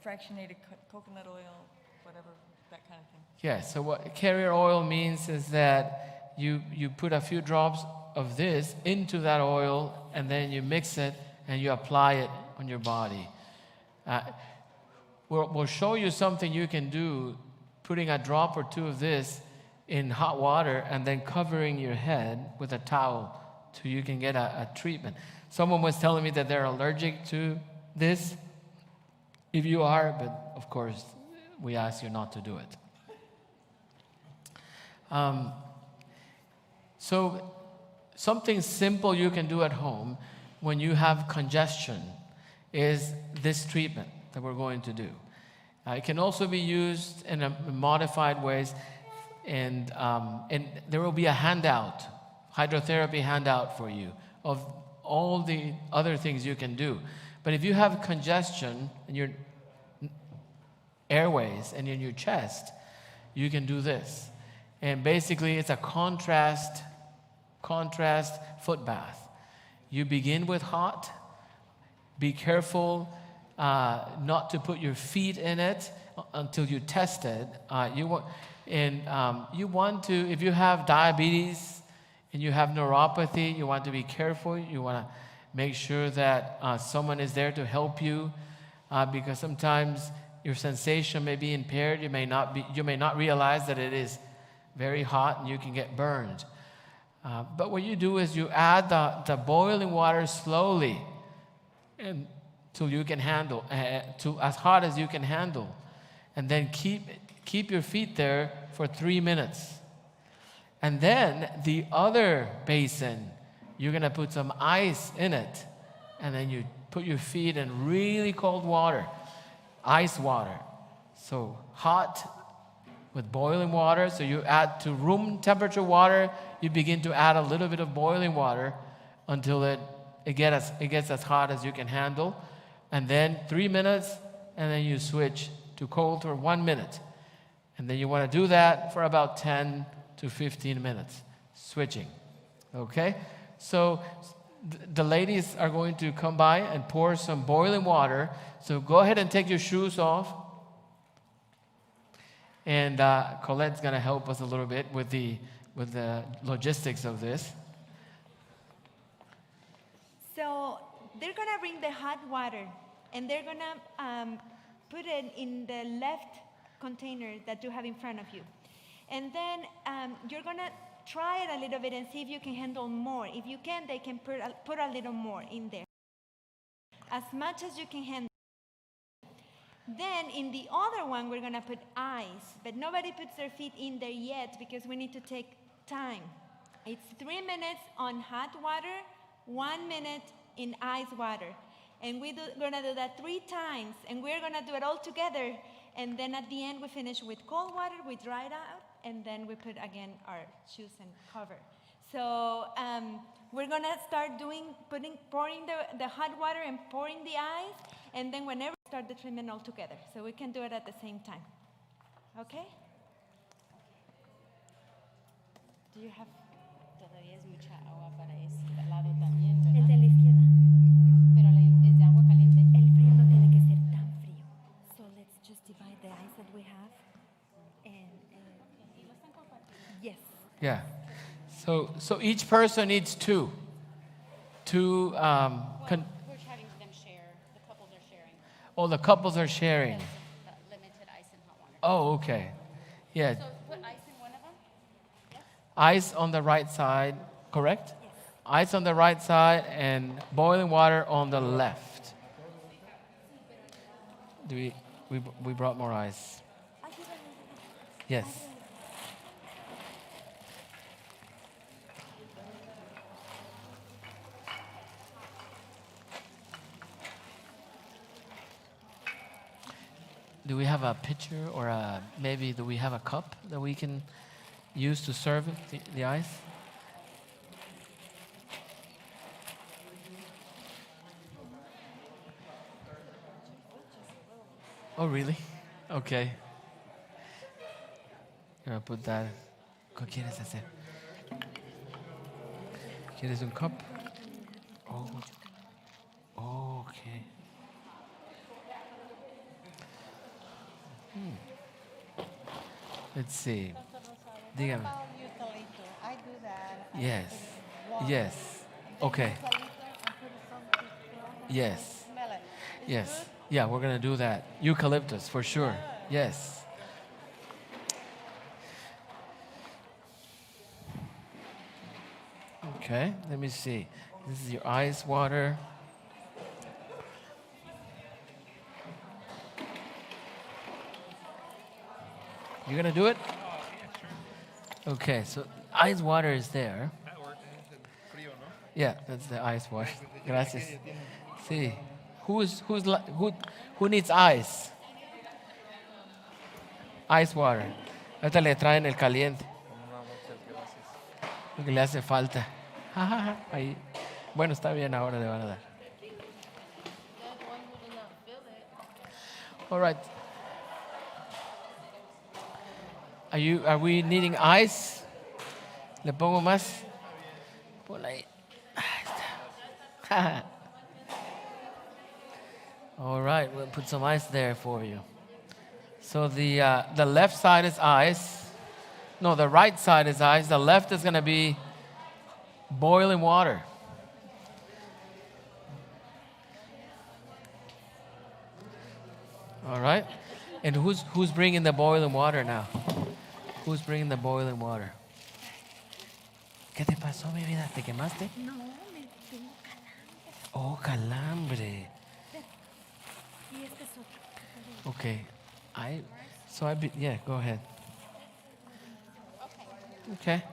Fractionated coconut oil, whatever. that kind of thing. Yeah, so what carrier oil means is that you put a few drops of this into that oil, and then you mix it and you apply it on your body. We'll show you something you can do, putting a drop or two of this in hot water and then covering your head with a towel so you can get a treatment. Someone was telling me that they're allergic to this. If you are, but of course, we ask you not to do it. So something simple you can do at home when you have congestion is this treatment that we're going to do. It can also be used in modified ways, and there will be a handout, hydrotherapy handout for you of all the other things you can do. But if you have congestion in your airways and in your chest, you can do this. And basically, it's a contrast foot bath. You begin with hot. Be careful not to put your feet in it until you test it. You want to, if you have diabetes and you have neuropathy, you want to be careful. You want to make sure that someone is there to help you, because sometimes your sensation may be impaired. You may not realize that it is very hot and you can get burned. But what you do is you add the boiling water slowly until you can handle, to as hot as you can handle. And then keep your feet there for 3 minutes. And then the other basin, you're going to put some ice in it. And then you put your feet in really cold water, ice water. So hot with boiling water. So you add to room temperature water, you begin to add a little bit of boiling water until it gets as hot as you can handle. And then 3 minutes, and then you switch to cold for 1 minute. And then you want to do that for about 10 to 15 minutes, switching. Okay? So the ladies are going to come by and pour some boiling water. So go ahead and take your shoes off. And Colette's going to help us a little bit with the logistics of this. So they're going to bring the hot water, and they're going to put it in the left container that you have in front of you. And then you're going to try it a little bit and see if you can handle more. If you can, they can put a little more in there, as much as you can handle. Then in the other one, we're going to put ice, but nobody puts their feet in there yet because we need to take time. It's 3 minutes on hot water, 1 minute in ice water. And we're going to do that 3 times, and we're going to do it all together. And then at the end, we finish with cold water, we dry it out, and then we put again our shoes and cover. So we're going to start pouring the hot water and pouring the ice, and then whenever we start the treatment all together. So we can do it at the same time. Okay? Do you have? Todavía es mucha agua para este lado también, ¿El ¿verdad? de la izquierda? Pero es de agua caliente. El frío no tiene que ser tan frío. So let's just divide the ice that we have. Yes. Yeah. So each person needs two. We're having them share. The couples are sharing. Oh, the couples are sharing. The limited ice and hot water. Oh, okay. Yeah. So put ice in one of them. Yes. Ice on the right side, correct? Yes. Ice on the right side and boiling water on the left. We brought more ice. Yes. Do we have a pitcher or maybe do we have a cup that we can use to serve it, the ice? Oh, really? Okay. I'm gonna put that. ¿Qué quieres hacer? ¿Quieres un cup? Oh. Oh, okay. Let's see. Dr. Rosado, what Dígame. about eucalyptus? I do that. I Yes. put it in water. Yes. Then Okay. eucalyptus and put some to Yes. smell it. It's Yes. good? Yeah, we're going to do that. Eucalyptus, for sure. Yeah. Yes. Okay, let me see. This is your ice water. You're going to do it? Okay, so ice water is there. Yeah, that's the ice water. Gracias. Sí. Who needs ice? Ice water. Ahorita le traen el caliente. Lo que le hace falta. Ahí. Bueno, está bien, ahora le van a dar. All right. Are we needing ice? ¿Le pongo más? Ponla ahí. Ahí está. All right, we'll put some ice there for you. So the left side is ice. No, the right side is ice. The left is going to be boiling water. All right? And who's bringing the boiling water now? Who's bringing the boiling water? ¿Qué te pasó, mi vida? ¿Te quemaste? No, me tengo calambre. Oh, calambre. Y este es otro. Okay. Yeah, go ahead. Okay.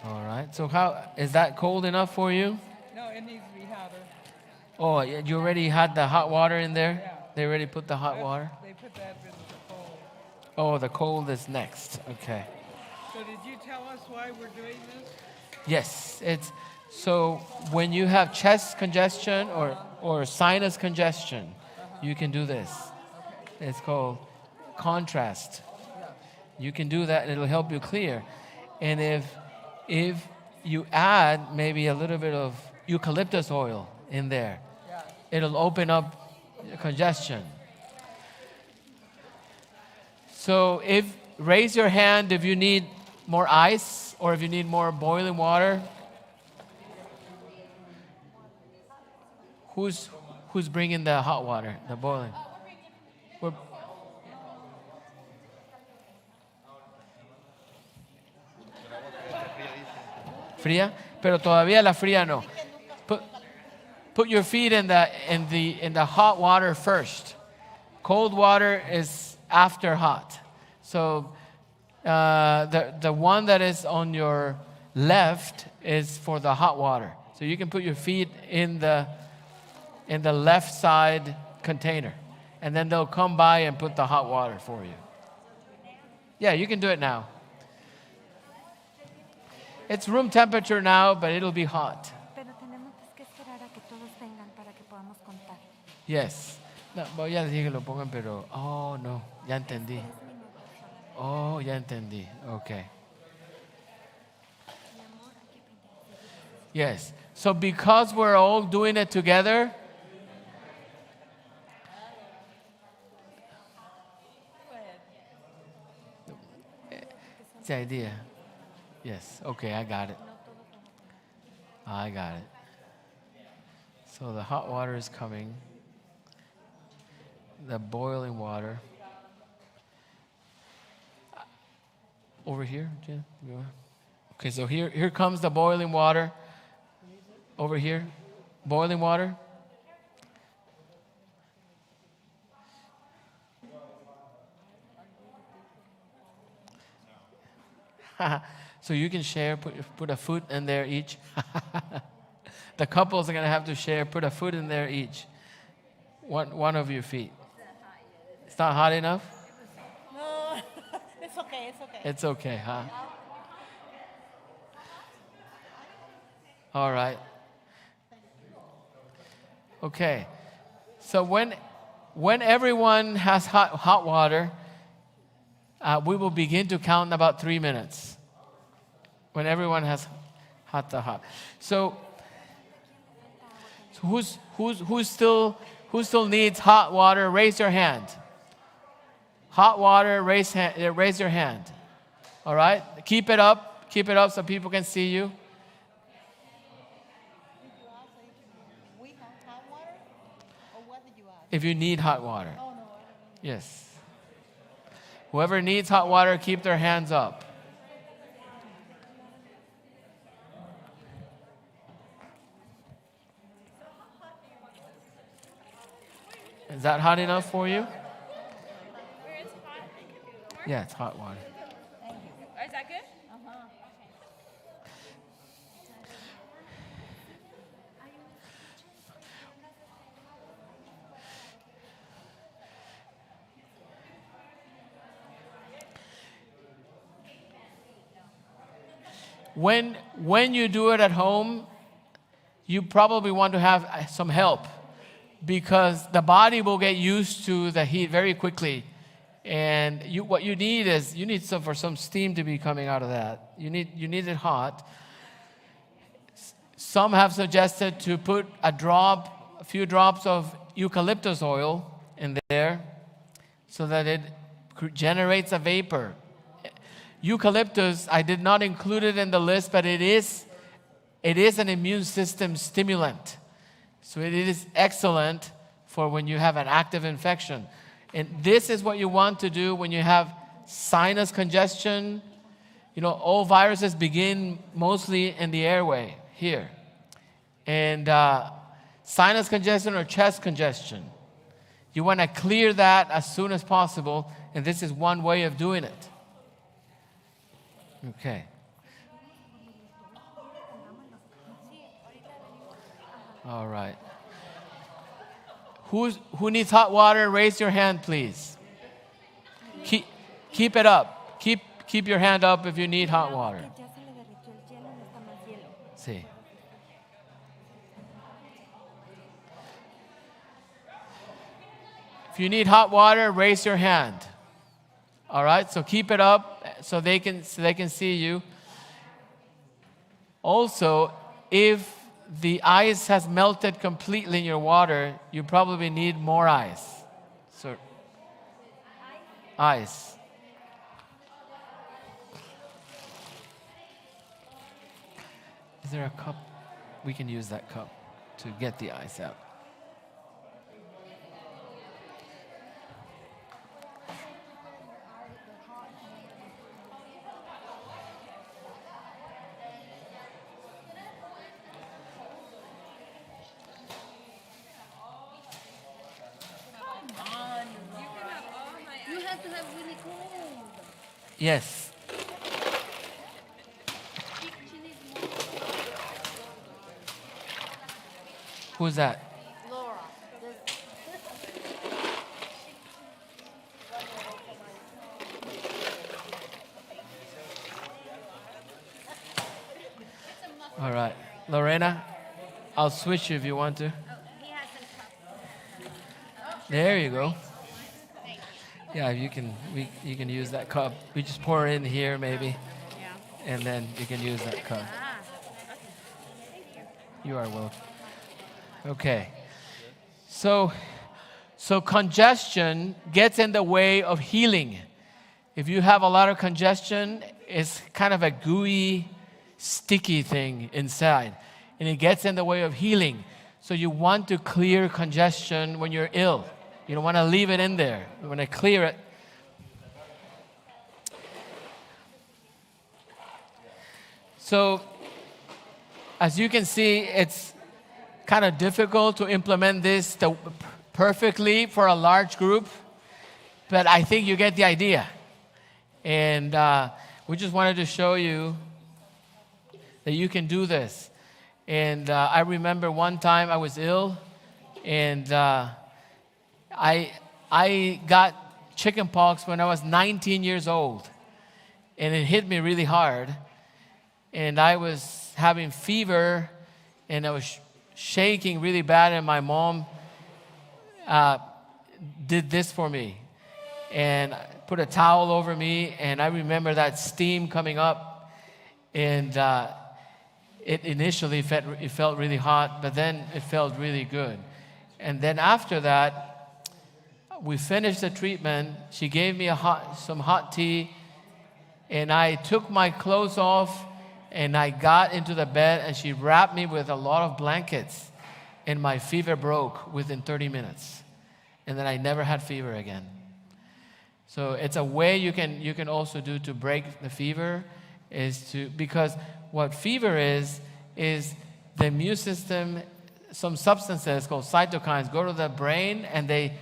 All right. So is that cold enough for you? No, it needs to be hotter. Oh, you already had the hot water in there? Yeah. They already put the hot water? They put that in the cold. Oh, the cold is next. Okay. So did you tell us why we're doing this? Yes, so when you have chest congestion or sinus congestion, you can do this. It's called contrast. You can do that and it'll help you clear. And if you add maybe a little bit of eucalyptus oil in there, it'll open up congestion. So raise your hand if you need more ice or if you need more boiling water. Who's bringing the hot water, the boiling? Fría, pero todavía la fría no. Put your feet in the hot water first. Cold water is after hot. So the one that is on your left is for the hot water. So you can put your feet in the left side container, and then they'll come by and put the hot water for you. Yeah, you can do it now. It's room temperature now, but it'll be hot. Pero tenemos que esperar a que todos vengan para que podamos contar. Yes. No, voy a decir que lo pongan, pero no, ya entendí. Oh, ya entendí. Okay. Yes. So because we're all doing it together, it's the idea. Yes. Okay, I got it. I got it. So the hot water is coming. The boiling water. Over here, Jen. Go. Okay, so here comes the boiling water. Over here, boiling water. So you can share, put a foot in there each. The couples are going to have to share, put a foot in there each. One of your feet. It's not hot enough? No, it's okay, it's okay. It's okay, huh? All right. Okay. So when everyone has hot water, we will begin to count in about 3 minutes. When everyone has hot. So who still needs hot water? Raise your hand. hot water, raise your hand. All right? Keep it up so people can see you. Did you ask if we have hot water? Or what did you ask? If you need hot water. Oh, no. I don't know. Yes. Whoever needs hot water, keep their hands up. Is that hot enough for you? Yeah, it's hot water. Is that good? When you do it at home, you probably want to have some help because the body will get used to the heat very quickly. And what you need is some steam to be coming out of that. You need it hot. Some have suggested to put a few drops of eucalyptus oil in there so that it generates a vapor. Eucalyptus, I did not include it in the list, but it is an immune system stimulant. So it is excellent for when you have an active infection. And this is what you want to do when you have sinus congestion. You know, all viruses begin mostly in the airway here. And sinus congestion or chest congestion. You want to clear that as soon as possible, and this is one way of doing it. Okay. All right. Who needs hot water? Raise your hand, please. Keep it up. Keep your hand up if you need hot water. See. If you need hot water, raise your hand. All right, so keep it up so they can see you. Also, if the ice has melted completely in your water, you probably need more ice. So, ice. Is there a cup? We can use that cup to get the ice out. You have to have really cold. Yes. Who's that? Laura. All right. Lorena, I'll switch you if you want to. There you go. Yeah, you can use that cup. We just pour it in here maybe. And then you can use that cup. You are welcome. Okay. So congestion gets in the way of healing. If you have a lot of congestion, it's kind of a gooey, sticky thing inside. And it gets in the way of healing. So you want to clear congestion when you're ill. You don't want to leave it in there. You want to clear it. So, as you can see, it's kind of difficult to implement this perfectly for a large group, but I think you get the idea. And we just wanted to show you that you can do this. And I remember one time I was ill, and I got chickenpox when I was 19 years old, and it hit me really hard. And I was having fever, and I was shaking really bad, and my mom did this for me and put a towel over me, and I remember that steam coming up, and it initially felt really hot, but then it felt really good. And then after that, we finished the treatment. She gave me some hot tea, and I took my clothes off, and I got into the bed, and she wrapped me with a lot of blankets, and my fever broke within 30 minutes. And then I never had fever again. So it's a way you can also do to break the fever, because what fever is the immune system, some substances called cytokines go to the brain and they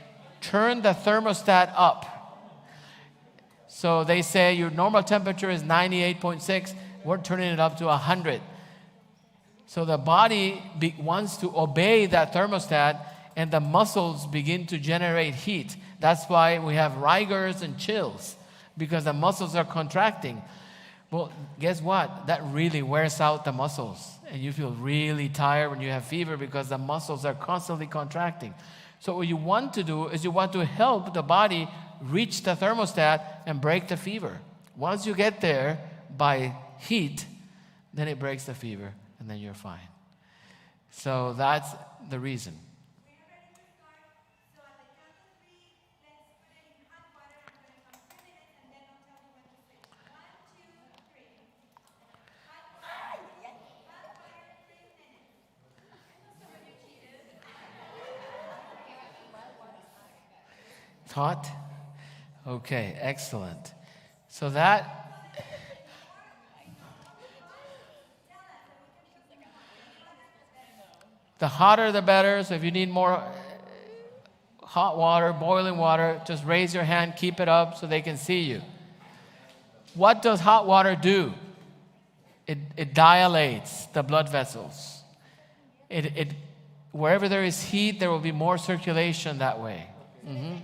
turn the thermostat up. So they say your normal temperature is 98.6, we're turning it up to 100. So the body wants to obey that thermostat, and the muscles begin to generate heat. That's why we have rigors and chills, because the muscles are contracting. Well, guess what? That really wears out the muscles, and you feel really tired when you have fever because the muscles are constantly contracting. So what you want to do is you want to help the body reach the thermostat and break the fever. Once you get there by heat, then it breaks the fever, and then you're fine. So that's the reason. Hot? Okay, excellent. So the hotter the better. So if you need more hot water, boiling water, just raise your hand, keep it up so they can see you. What does hot water do? It dilates the blood vessels. Wherever there is heat, there will be more circulation that way. Mm-hmm.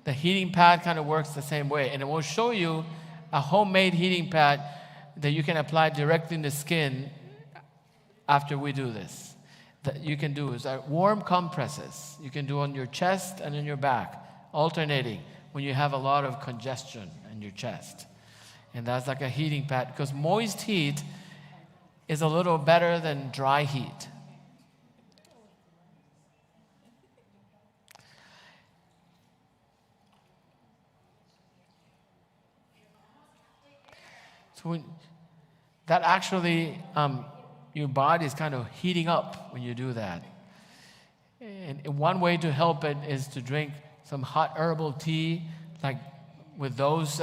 The heating pad kind of works the same way. And it will show you a homemade heating pad that you can apply directly in the skin after we do this. That you can do is warm compresses. You can do on your chest and on your back, alternating when you have a lot of congestion in your chest. And that's like a heating pad, because moist heat is a little better than dry heat. So that actually, your body is kind of heating up when you do that. And one way to help it is to drink some hot herbal tea, like with those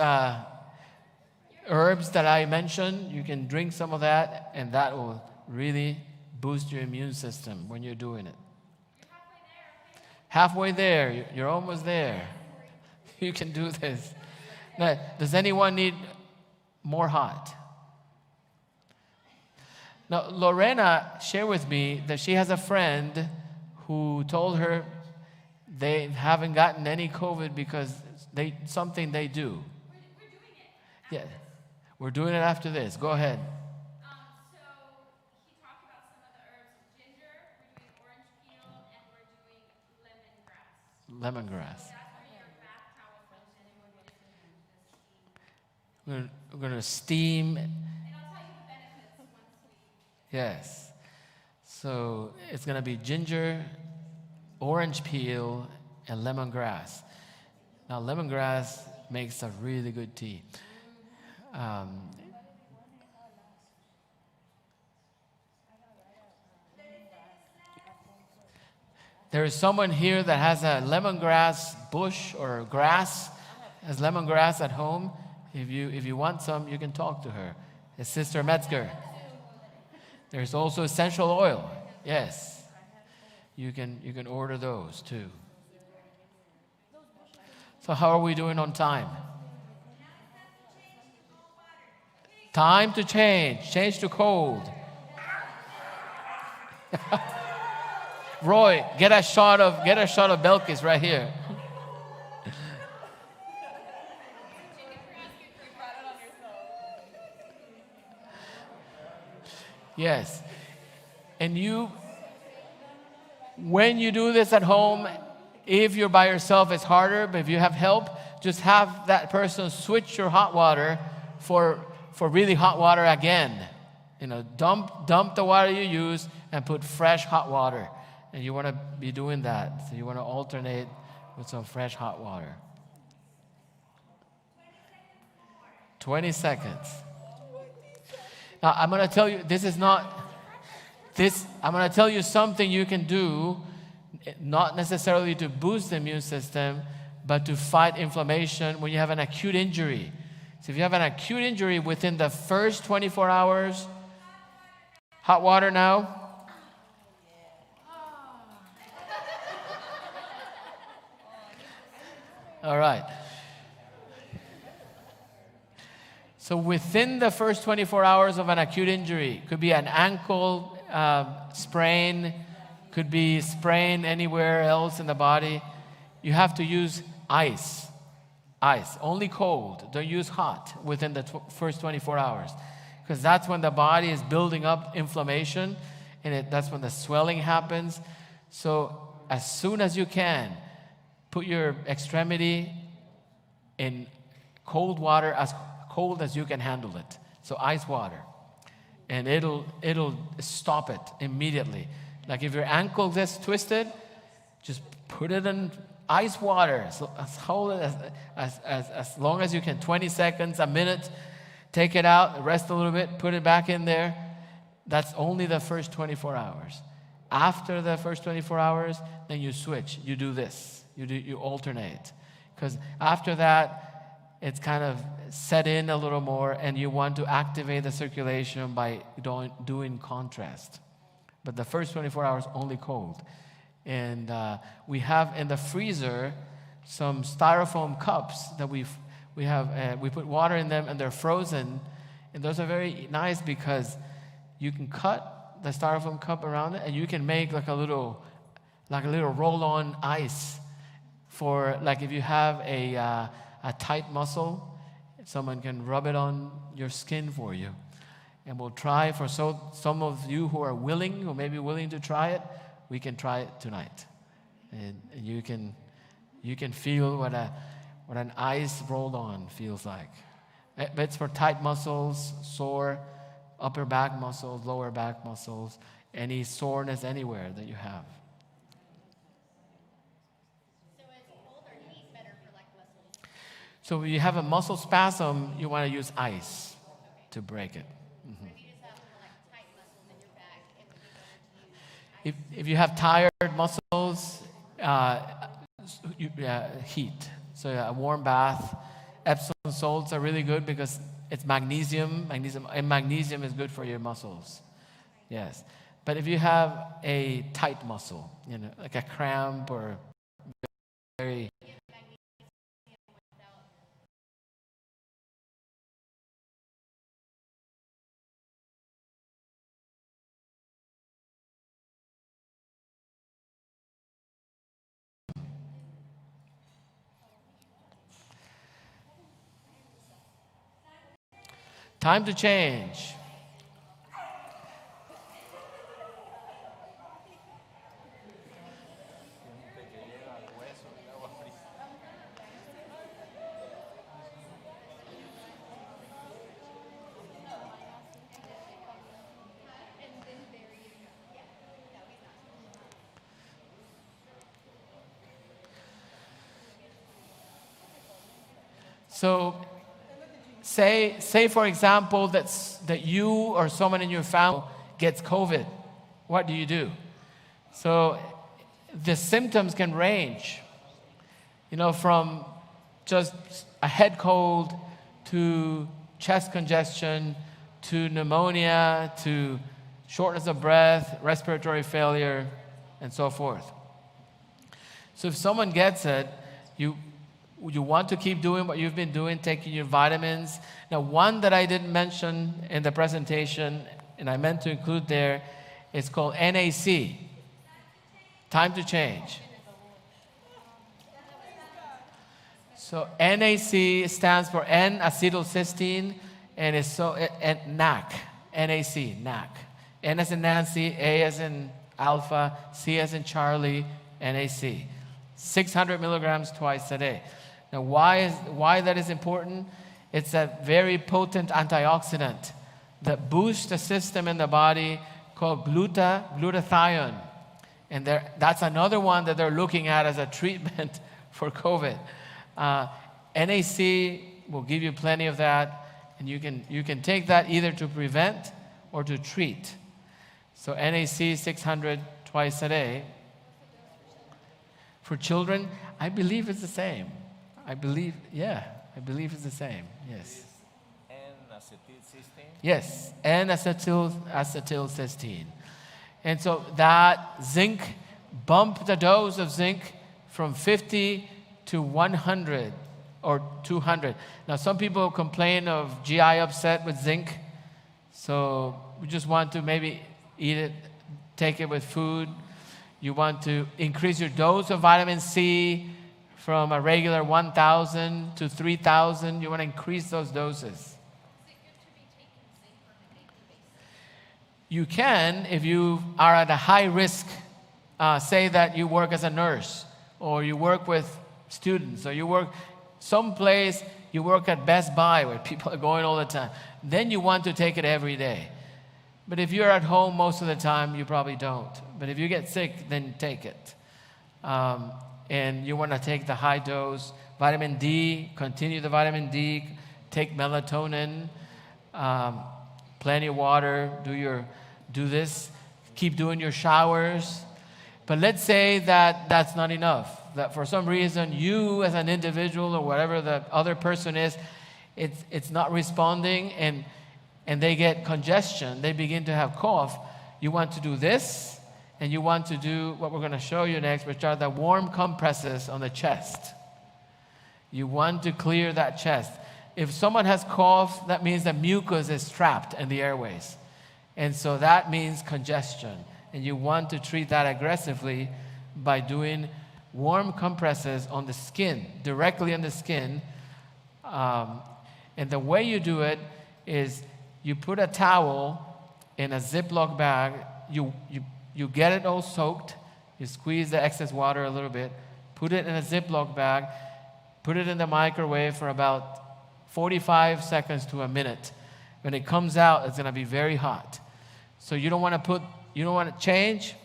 herbs that I mentioned. You can drink some of that, and that will really boost your immune system when you're doing it. Halfway there, you're almost there. You can do this. Now, does anyone need more hot? Now, Lorena shared with me that she has a friend who told her they haven't gotten any COVID because something they do. We're doing it. Yeah, we're doing it after this. Go ahead. So he talked about some of the herbs: ginger, we're doing orange peel, and we're doing lemongrass. Lemongrass. That's where your bath towel comes in, and we're going to do the steam. We're going to steam. And I'll tell you the benefits once we... Yes. So it's going to be ginger, orange peel, and lemongrass. Now, lemongrass makes a really good tea. There is someone here that has a lemongrass bush or grass, has lemongrass at home. If you want some, you can talk to her. It's Sister Metzger. There's also essential oil. Yes. You can order those too. So how are we doing on time? Time to change. Change to cold. Roy, get a shot of Belkis right here. Yes. And when you do this at home, if you're by yourself, it's harder, but if you have help, just have that person switch your hot water for really hot water again. Dump the water you use and put fresh hot water. And you want to be doing that. So you want to alternate with some fresh hot water. 20 seconds. Now, I'm going to tell you, I'm going to tell you something you can do, not necessarily to boost the immune system, but to fight inflammation when you have an acute injury. So if you have an acute injury within the first 24 hours, hot water now. All right. So within the first 24 hours of an acute injury, could be an ankle sprain, could be sprain anywhere else in the body, you have to use ice. Ice, only cold. Don't use hot within the first 24 hours. Because that's when the body is building up inflammation, and that's when the swelling happens. So as soon as you can, put your extremity in cold water, as cold as you can handle it. So ice water. And it'll stop it immediately. Like if your ankle gets twisted, just put it in ice water. So as long as you can, 20 seconds, a minute, take it out, rest a little bit, put it back in there. That's only the first 24 hours. After the first 24 hours, then you switch. You do this. You alternate. Because after that, it's kind of set in a little more, and you want to activate the circulation by doing contrast. But the first 24 hours, only cold. And we have in the freezer some styrofoam cups that we put water in them, and they're frozen. And those are very nice because you can cut the styrofoam cup around it, and you can make like a little roll-on ice for, like, if you have a tight muscle, someone can rub it on your skin for you. And we'll try for some of you who may be willing to try it, we can try it tonight. And you can feel what an ice rolled on feels like. It's for tight muscles, sore upper back muscles, lower back muscles, any soreness anywhere that you have. So is cold or heat better for like muscles? So when you have a muscle spasm, you want to use ice to break it. But if you just have like tight muscles in your back, it would be better to use If you have tired muscles, heat. So a warm bath. Epsom salts are really good because it's magnesium. Magnesium is good for your muscles. Yes. But if you have a tight muscle, like a cramp or very... Time to change. So, say for example that you or someone in your family gets COVID. What do you do? So the symptoms can range, from just a head cold to chest congestion to pneumonia to shortness of breath, respiratory failure, and so forth. So if someone gets it, you want to keep doing what you've been doing, taking your vitamins. Now, one that I didn't mention in the presentation, and I meant to include there, is called NAC. Time to change. So NAC stands for N-acetylcysteine, and it's NAC. NAC, NAC. N as in Nancy, A as in Alpha, C as in Charlie, NAC. 600 milligrams twice a day. Now, why that is important? It's a very potent antioxidant that boosts the system in the body called glutathione. And that's another one that they're looking at as a treatment for COVID. NAC will give you plenty of that, and you can take that either to prevent or to treat. So NAC 600 twice a day. For children, I believe it's the same. I believe it's the same. Yes. N-acetylcysteine. Yes, and acetylcysteine. And so that zinc, bump the dose of zinc from 50 to 100 or 200. Now, some people complain of GI upset with zinc, so we just want to maybe eat it, take it with food. You want to increase your dose of vitamin C from a regular 1,000 to 3,000. You want to increase those doses. You can, if you are at a high risk, say that you work as a nurse, or you work with students, or you work someplace, you work at Best Buy where people are going all the time. Then you want to take it every day. But if you're at home most of the time, you probably don't. But if you get sick, then take it. And you want to take the high dose. Vitamin D, continue the vitamin D, take melatonin, plenty of water, do this, keep doing your showers. But let's say that that's not enough, that for some reason you as an individual or whatever the other person is, it's not responding and they get congestion, they begin to have cough. You want to do this, and you want to do what we're going to show you next, which are the warm compresses on the chest. You want to clear that chest. If someone has cough, that means the mucus is trapped in the airways. And so that means congestion. And you want to treat that aggressively by doing warm compresses on the skin, directly on the skin. And the way you do it is you put a towel in a Ziploc bag, you get it all soaked, you squeeze the excess water a little bit, put it in a Ziploc bag, put it in the microwave for about 45 seconds to a minute. When it comes out, it's going to be very hot. So you don't want to change.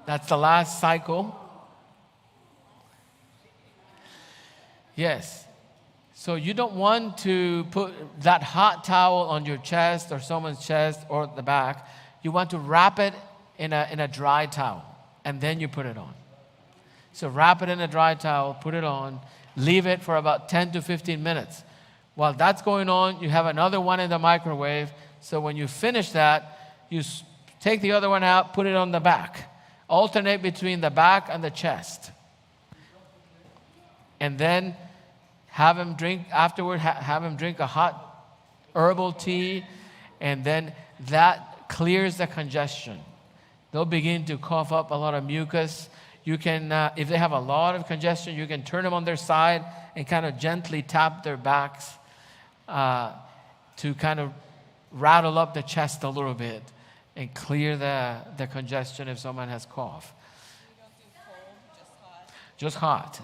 That's the last cycle. Yes. So you don't want to put that hot towel on your chest or someone's chest or the back. You want to wrap it in a dry towel, and then you put it on. So wrap it in a dry towel, put it on, leave it for about 10 to 15 minutes. While that's going on, you have another one in the microwave. So when you finish that, you take the other one out, put it on the back. Alternate between the back and the chest. And then have him drink afterward, have him drink a hot herbal tea, and then that clears the congestion. They'll begin to cough up a lot of mucus. You can, if they have a lot of congestion, you can turn them on their side and kind of gently tap their backs to kind of rattle up the chest a little bit and clear the congestion if someone has cough. You don't do cold, Just hot.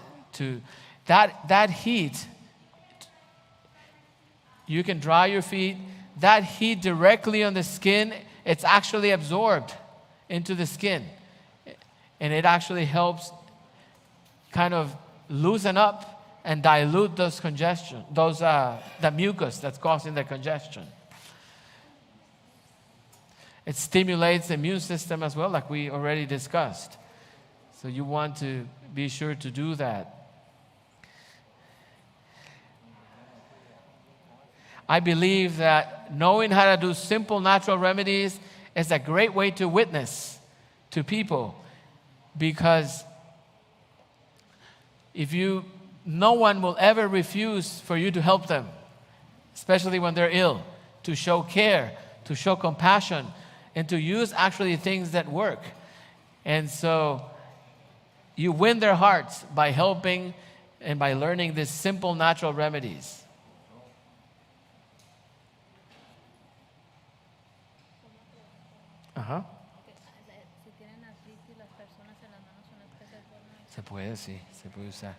That heat, you can dry your feet. That heat directly on the skin, it's actually absorbed into the skin. And it actually helps kind of loosen up and dilute those congestion, the mucus that's causing the congestion. It stimulates the immune system as well, like we already discussed. So you want to be sure to do that. I believe that knowing how to do simple natural remedies is a great way to witness to people, because no one will ever refuse for you to help them, especially when they're ill, to show care, to show compassion, and to use actually things that work. And so you win their hearts by helping and by learning these simple natural remedies. Ajá. Se puede, sí, se puede usar.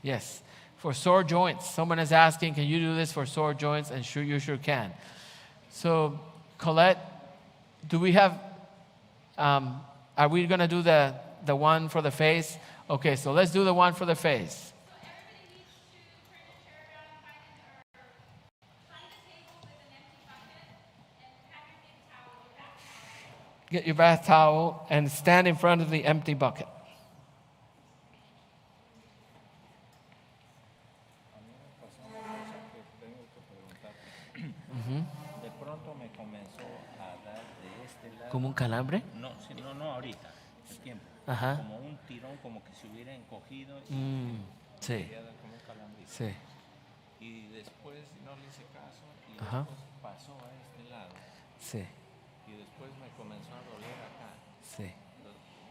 Yes. For sore joints, someone is asking, can you do this for sore joints? And sure, you sure can. So, Colette, do we have, are we going to do the the one for the face? Okay, so let's do the one for the face. Get your bath towel and stand in front of the empty bucket. De pronto me comenzó a dar de este lado. ¿Como un calambre? No, sí, no ahorita, el tiempo. Ajá. Como un tirón, como que se hubiera encogido y Sí, quería dar como un calambrito. sí. Y después no le hice caso y Ajá. después pasó a este lado. Sí, Y después me comenzó a doler acá. sí.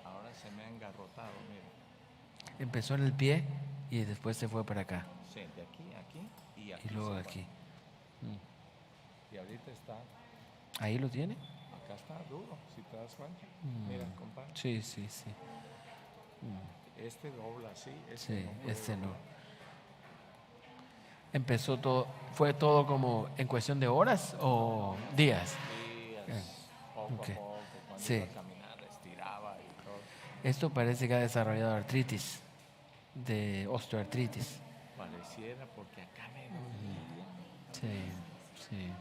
Ahora se me ha engarrotado, mira. Empezó en el pie y después se fue para acá. Sí, de aquí y aquí. Y luego se va. aquí. Y ahorita está, ¿Ahí lo tiene? acá está duro, si te das cuenta. Mira, compadre. Sí, sí, sí. Este dobla así, Sí, no puede este no. doblar. Empezó todo, ¿fue todo como en cuestión de horas o días? Días, poco ok. a poco, cuando Sí. iba a caminar, estiraba y todo. Esto parece que ha desarrollado artritis, de osteoartritis. Pareciera porque acá me dolía. Sí, sí.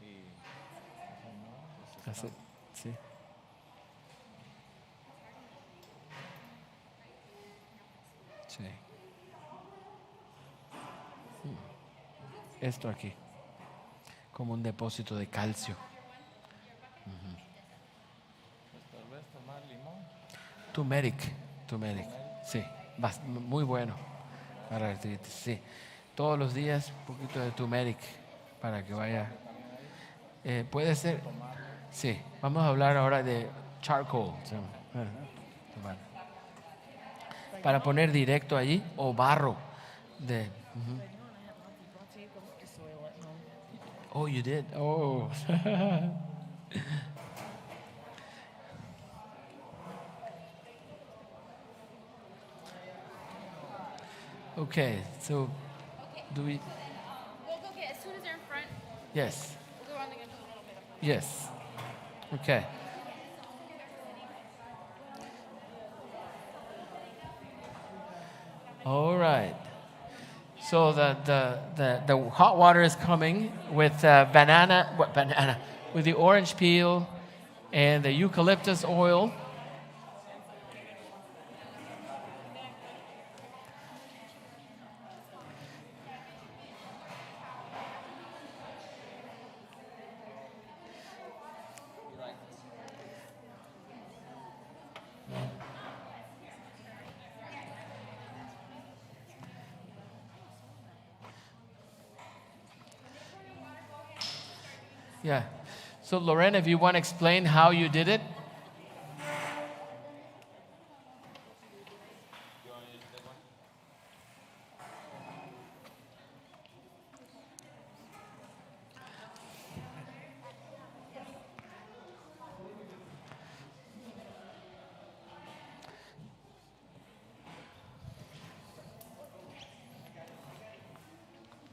Y no, pues Hace- está- sí. Sí. Esto aquí, como un depósito de calcio. pues tal vez tomar limón. Turmeric, sí, muy bueno para la artritis, sí. Todos los días un poquito de turmeric para que vaya. Puede ser, sí. Vamos a hablar ahora de charcoal, se llama. Tomar. Para poner directo allí o barro de. Oh, you did. Oh. Okay, so do we? We'll go get, as soon as they're in front, Yes. we're only gonna do a little bit of. Yes. Okay. All right. So the hot water is coming with banana, with the orange peel and the eucalyptus oil. Yeah. So Lorena, if you want to explain how you did it.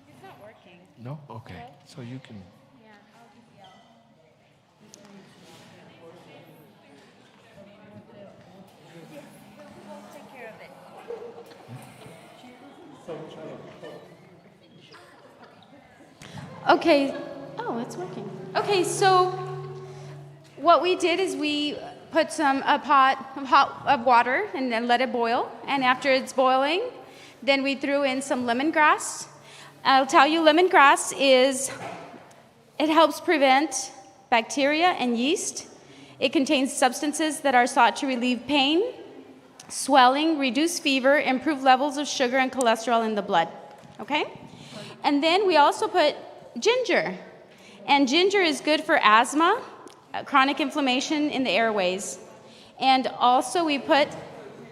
It's not working. No? Okay. So you can. Yeah, I'll just yell. We'll take care of it. Okay. Oh, it's working. Okay, so what we did is we put a pot of water and then let it boil. And after it's boiling, then we threw in some lemongrass. I'll tell you, lemongrass it helps prevent bacteria and yeast. It contains substances that are thought to relieve pain, swelling, reduce fever, improve levels of sugar and cholesterol in the blood. Okay? And then we also put ginger. And ginger is good for asthma, chronic inflammation in the airways. And also we put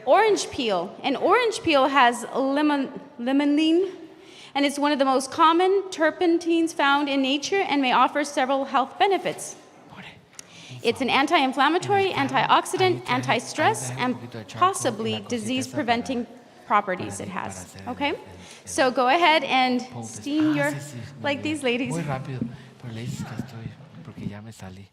orange peel. And orange peel has limonene, and it's one of the most common terpenes found in nature and may offer several health benefits. It's an anti-inflammatory, antioxidant, anti-stress, and possibly disease-preventing properties it has. Okay? So go ahead and steam your, like these ladies. Muy rápido, pero le dices que estoy, porque ya me salí.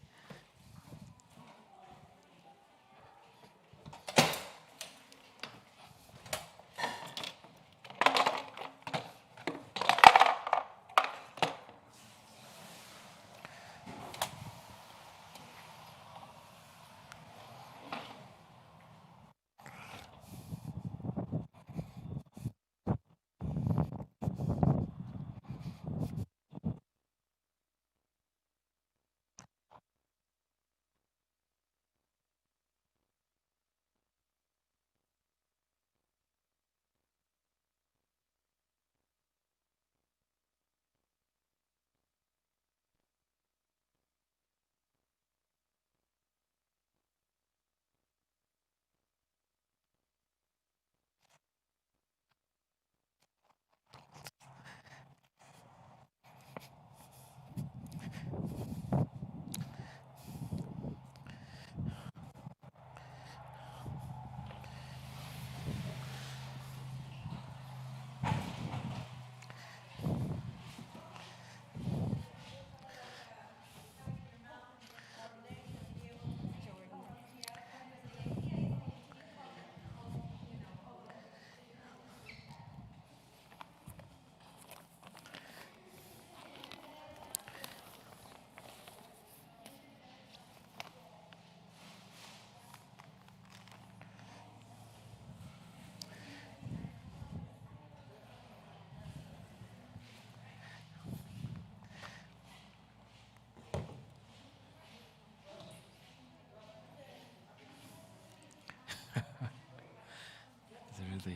the.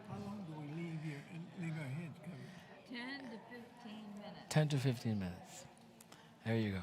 How long do we leave our heads covered? 10 to 15 minutes. 10 to 15 minutes. There you go.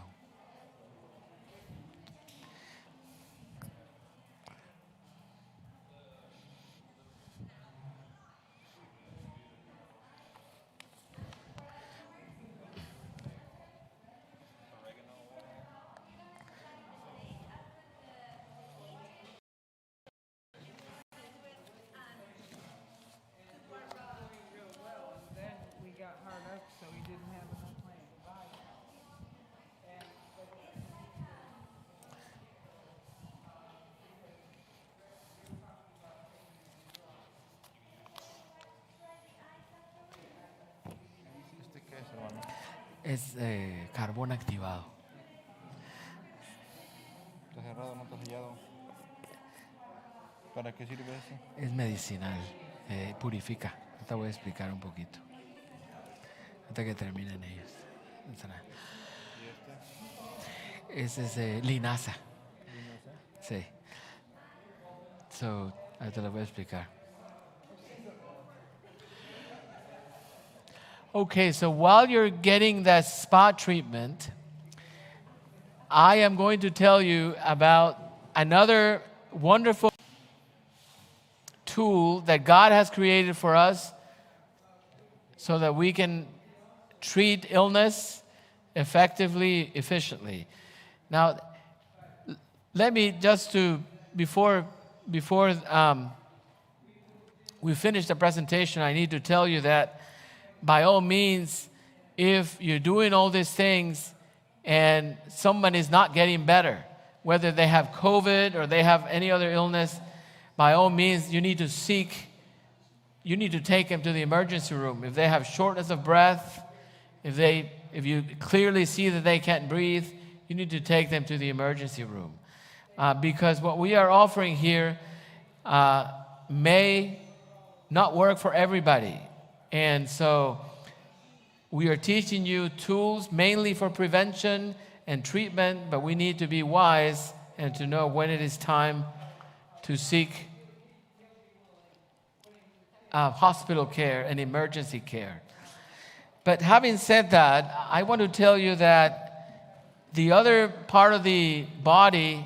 Then we got hard up, so we didn't have enough antibiotics. ¿Este qué es, hermano? Es carbón activado. Está cerrado, no está sellado. ¿Para qué sirve eso? Es medicinal, purifica. Te voy a explicar un poquito. Hasta que terminen ellos. ¿Y este? Ese es linaza. ¿Linosa? Sí. So, ahorita lo voy a explicar. Okay, so while you're getting that spot treatment, I am going to tell you about another wonderful tool that God has created for us so that we can treat illness effectively, efficiently. Now, let me just before we finish the presentation, I need to tell you that by all means, if you're doing all these things and someone is not getting better, whether they have COVID or they have any other illness, by all means, you need to take them to the emergency room. If they have shortness of breath, if you clearly see that they can't breathe, you need to take them to the emergency room. Because what we are offering here may not work for everybody. And so we are teaching you tools mainly for prevention and treatment, but we need to be wise and to know when it is time to seek hospital care and emergency care. But having said that, I want to tell you that the other part of the body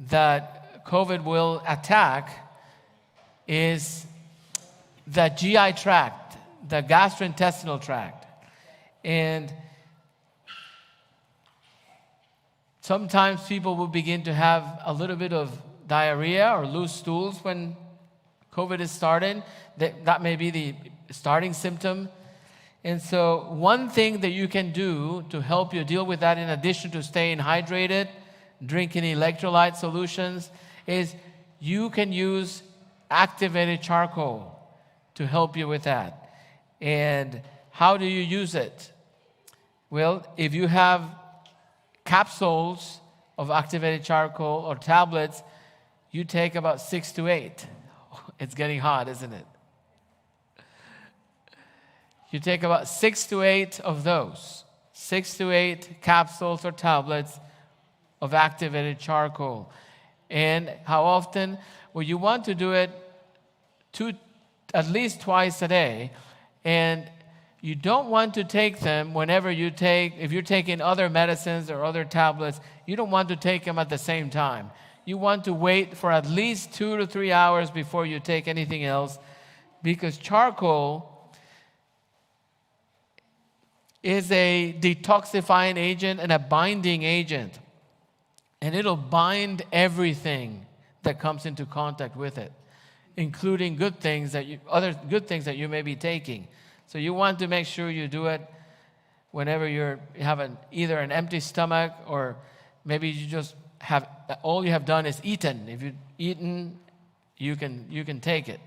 that COVID will attack is the GI tract, the gastrointestinal tract. And sometimes people will begin to have a little bit of diarrhea or loose stools when COVID is starting. That may be the starting symptom. And so one thing that you can do to help you deal with that, in addition to staying hydrated, drinking electrolyte solutions, is you can use activated charcoal to help you with that. And how do you use it? Well, if you have capsules of activated charcoal or tablets, you take about 6 to 8. It's getting hot, isn't it? You take about 6 to 8 of those, 6 to 8 capsules or tablets of activated charcoal. And how often? Well, you want to do it at least twice a day. And you don't want to take them if you're taking other medicines or other tablets, you don't want to take them at the same time. You want to wait for at least 2 to 3 hours before you take anything else, because charcoal is a detoxifying agent and a binding agent. And it'll bind everything that comes into contact with it, including other good things that you may be taking. So you want to make sure you do it whenever you have either an empty stomach, or maybe you just all you have done is eaten. If you've eaten, you can take it.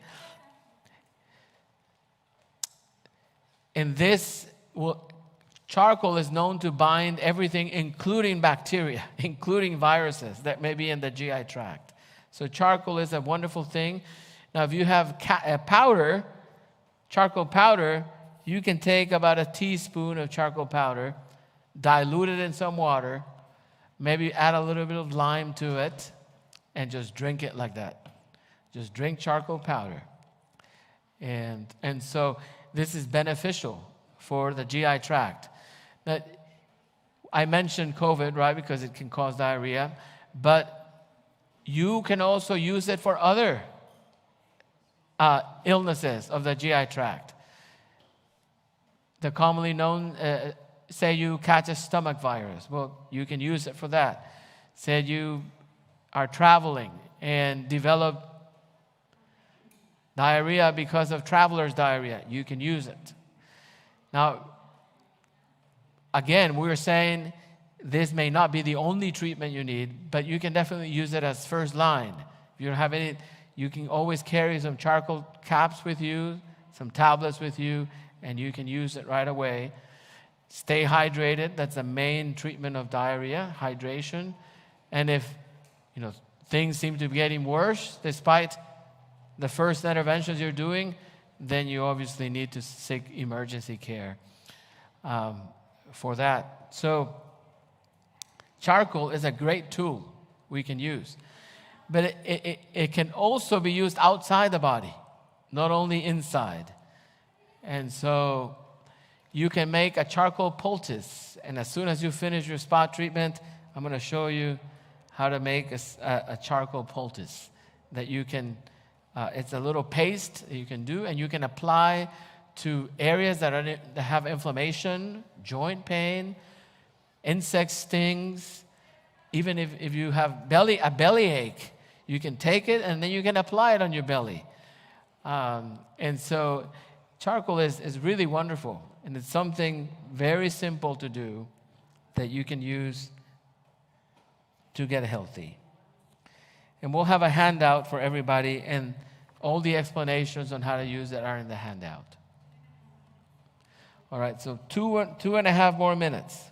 And charcoal is known to bind everything, including bacteria, including viruses that may be in the GI tract. So charcoal is a wonderful thing. Now, if you have charcoal powder, you can take about a teaspoon of charcoal powder, dilute it in some water, maybe add a little bit of lime to it, and just drink it like that. Just drink charcoal powder. And so this is beneficial for the GI tract. Now, I mentioned COVID, right, because it can cause diarrhea, but you can also use it for other illnesses of the GI tract. The commonly known, say you catch a stomach virus, well, you can use it for that. Say you are traveling and develop diarrhea because of traveler's diarrhea, you can use it. Now, again, we're saying this may not be the only treatment you need, but you can definitely use it as first line. If you don't have any, you can always carry some charcoal caps with you, some tablets with you, and you can use it right away. Stay hydrated. That's the main treatment of diarrhea, hydration. And if things seem to be getting worse despite the first interventions you're doing, then you obviously need to seek emergency care for that. So charcoal is a great tool we can use. But it can also be used outside the body, not only inside. And so you can make a charcoal poultice. And as soon as you finish your spot treatment, I'm going to show you how to make a charcoal poultice that you can, it's a little paste that you can do, and you can apply to areas that have inflammation, joint pain, insect stings. Even if you have a bellyache, you can take it and then you can apply it on your belly. And so charcoal is really wonderful, and it's something very simple to do that you can use to get healthy. And we'll have a handout for everybody, and all the explanations on how to use it are in the handout. All right, so 2.5 more minutes.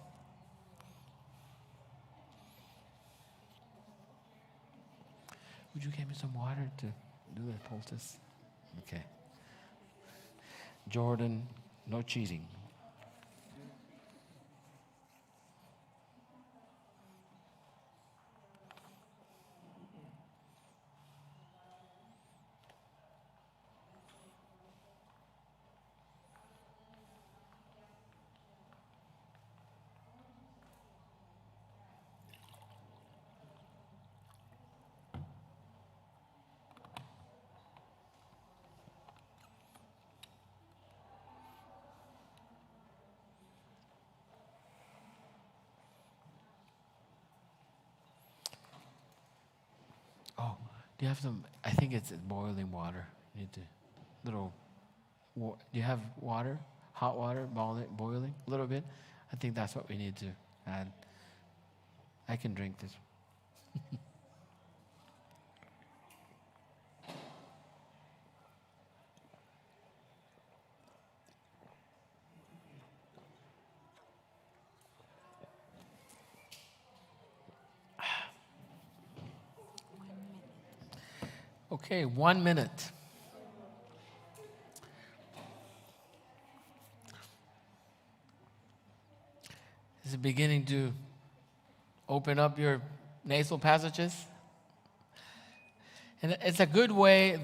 Would you give me some water to do the poultice? Okay. Jordan, no cheating. Oh, do you have some? I think it's boiling water. You need to, do you have water? Hot water, boiling, a little bit? I think that's what we need to add. I can drink this. Okay, 1 minute. Is it beginning to open up your nasal passages? And it's a good way,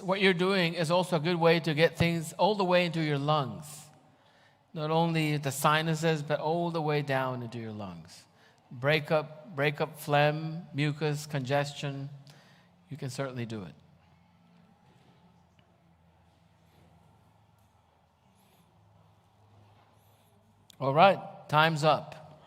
what you're doing is also a good way to get things all the way into your lungs. Not only the sinuses, but all the way down into your lungs. Break up phlegm, mucus, congestion. You can certainly do it. All right, time's up.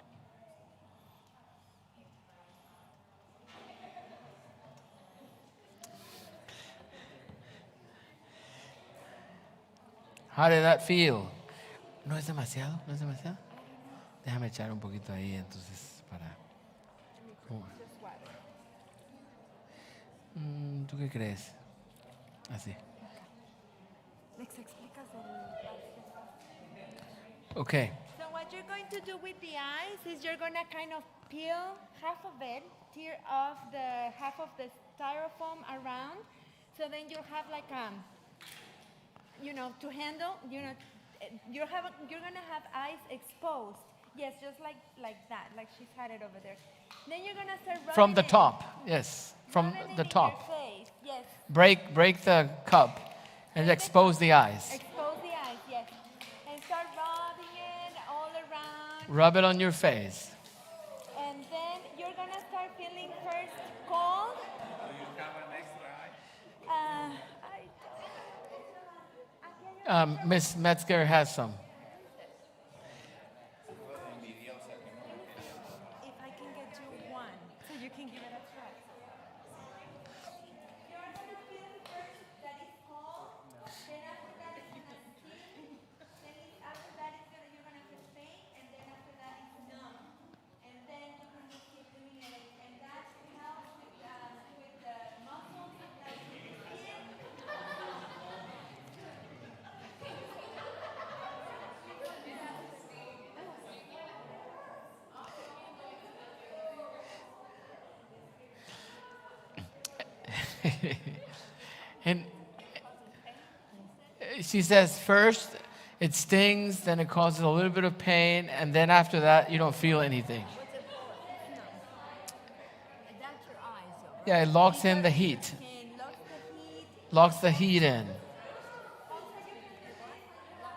How did that feel? ¿No es demasiado? ¿No es demasiado? Déjame echar un poquito ahí, entonces, para... ¿Tú qué crees? Así. Okay. So what you're going to do with the ice is you're going to kind of peel half of it, tear off the half of the styrofoam around, so then you'll have like to handle, you're going to have ice exposed. Yes, just like that, like she's had it over there. Then you're going to start rubbing From the it. top, yes. from Rub it the in top. Your face. Yes. Break the cup and expose the eyes. Expose the eyes. Yes. And start rubbing it all around. Rub it on your face. And then you're gonna start feeling first cold. Do you have an extra eye? Miss Metzger has some. If I can get you one, so you can give it a try. You're gonna feel first that it's cold, then after that it's gonna sting, after that you're gonna feel pain, and then after that it's numb. And then you can just keep doing it, and that helps with the muscles of the skin. And she says first it stings, then it causes a little bit of pain, and then after that you don't feel anything. That's your eyes, though, right? Yeah, it locks in the heat. And locks the heat. Locks the heat in.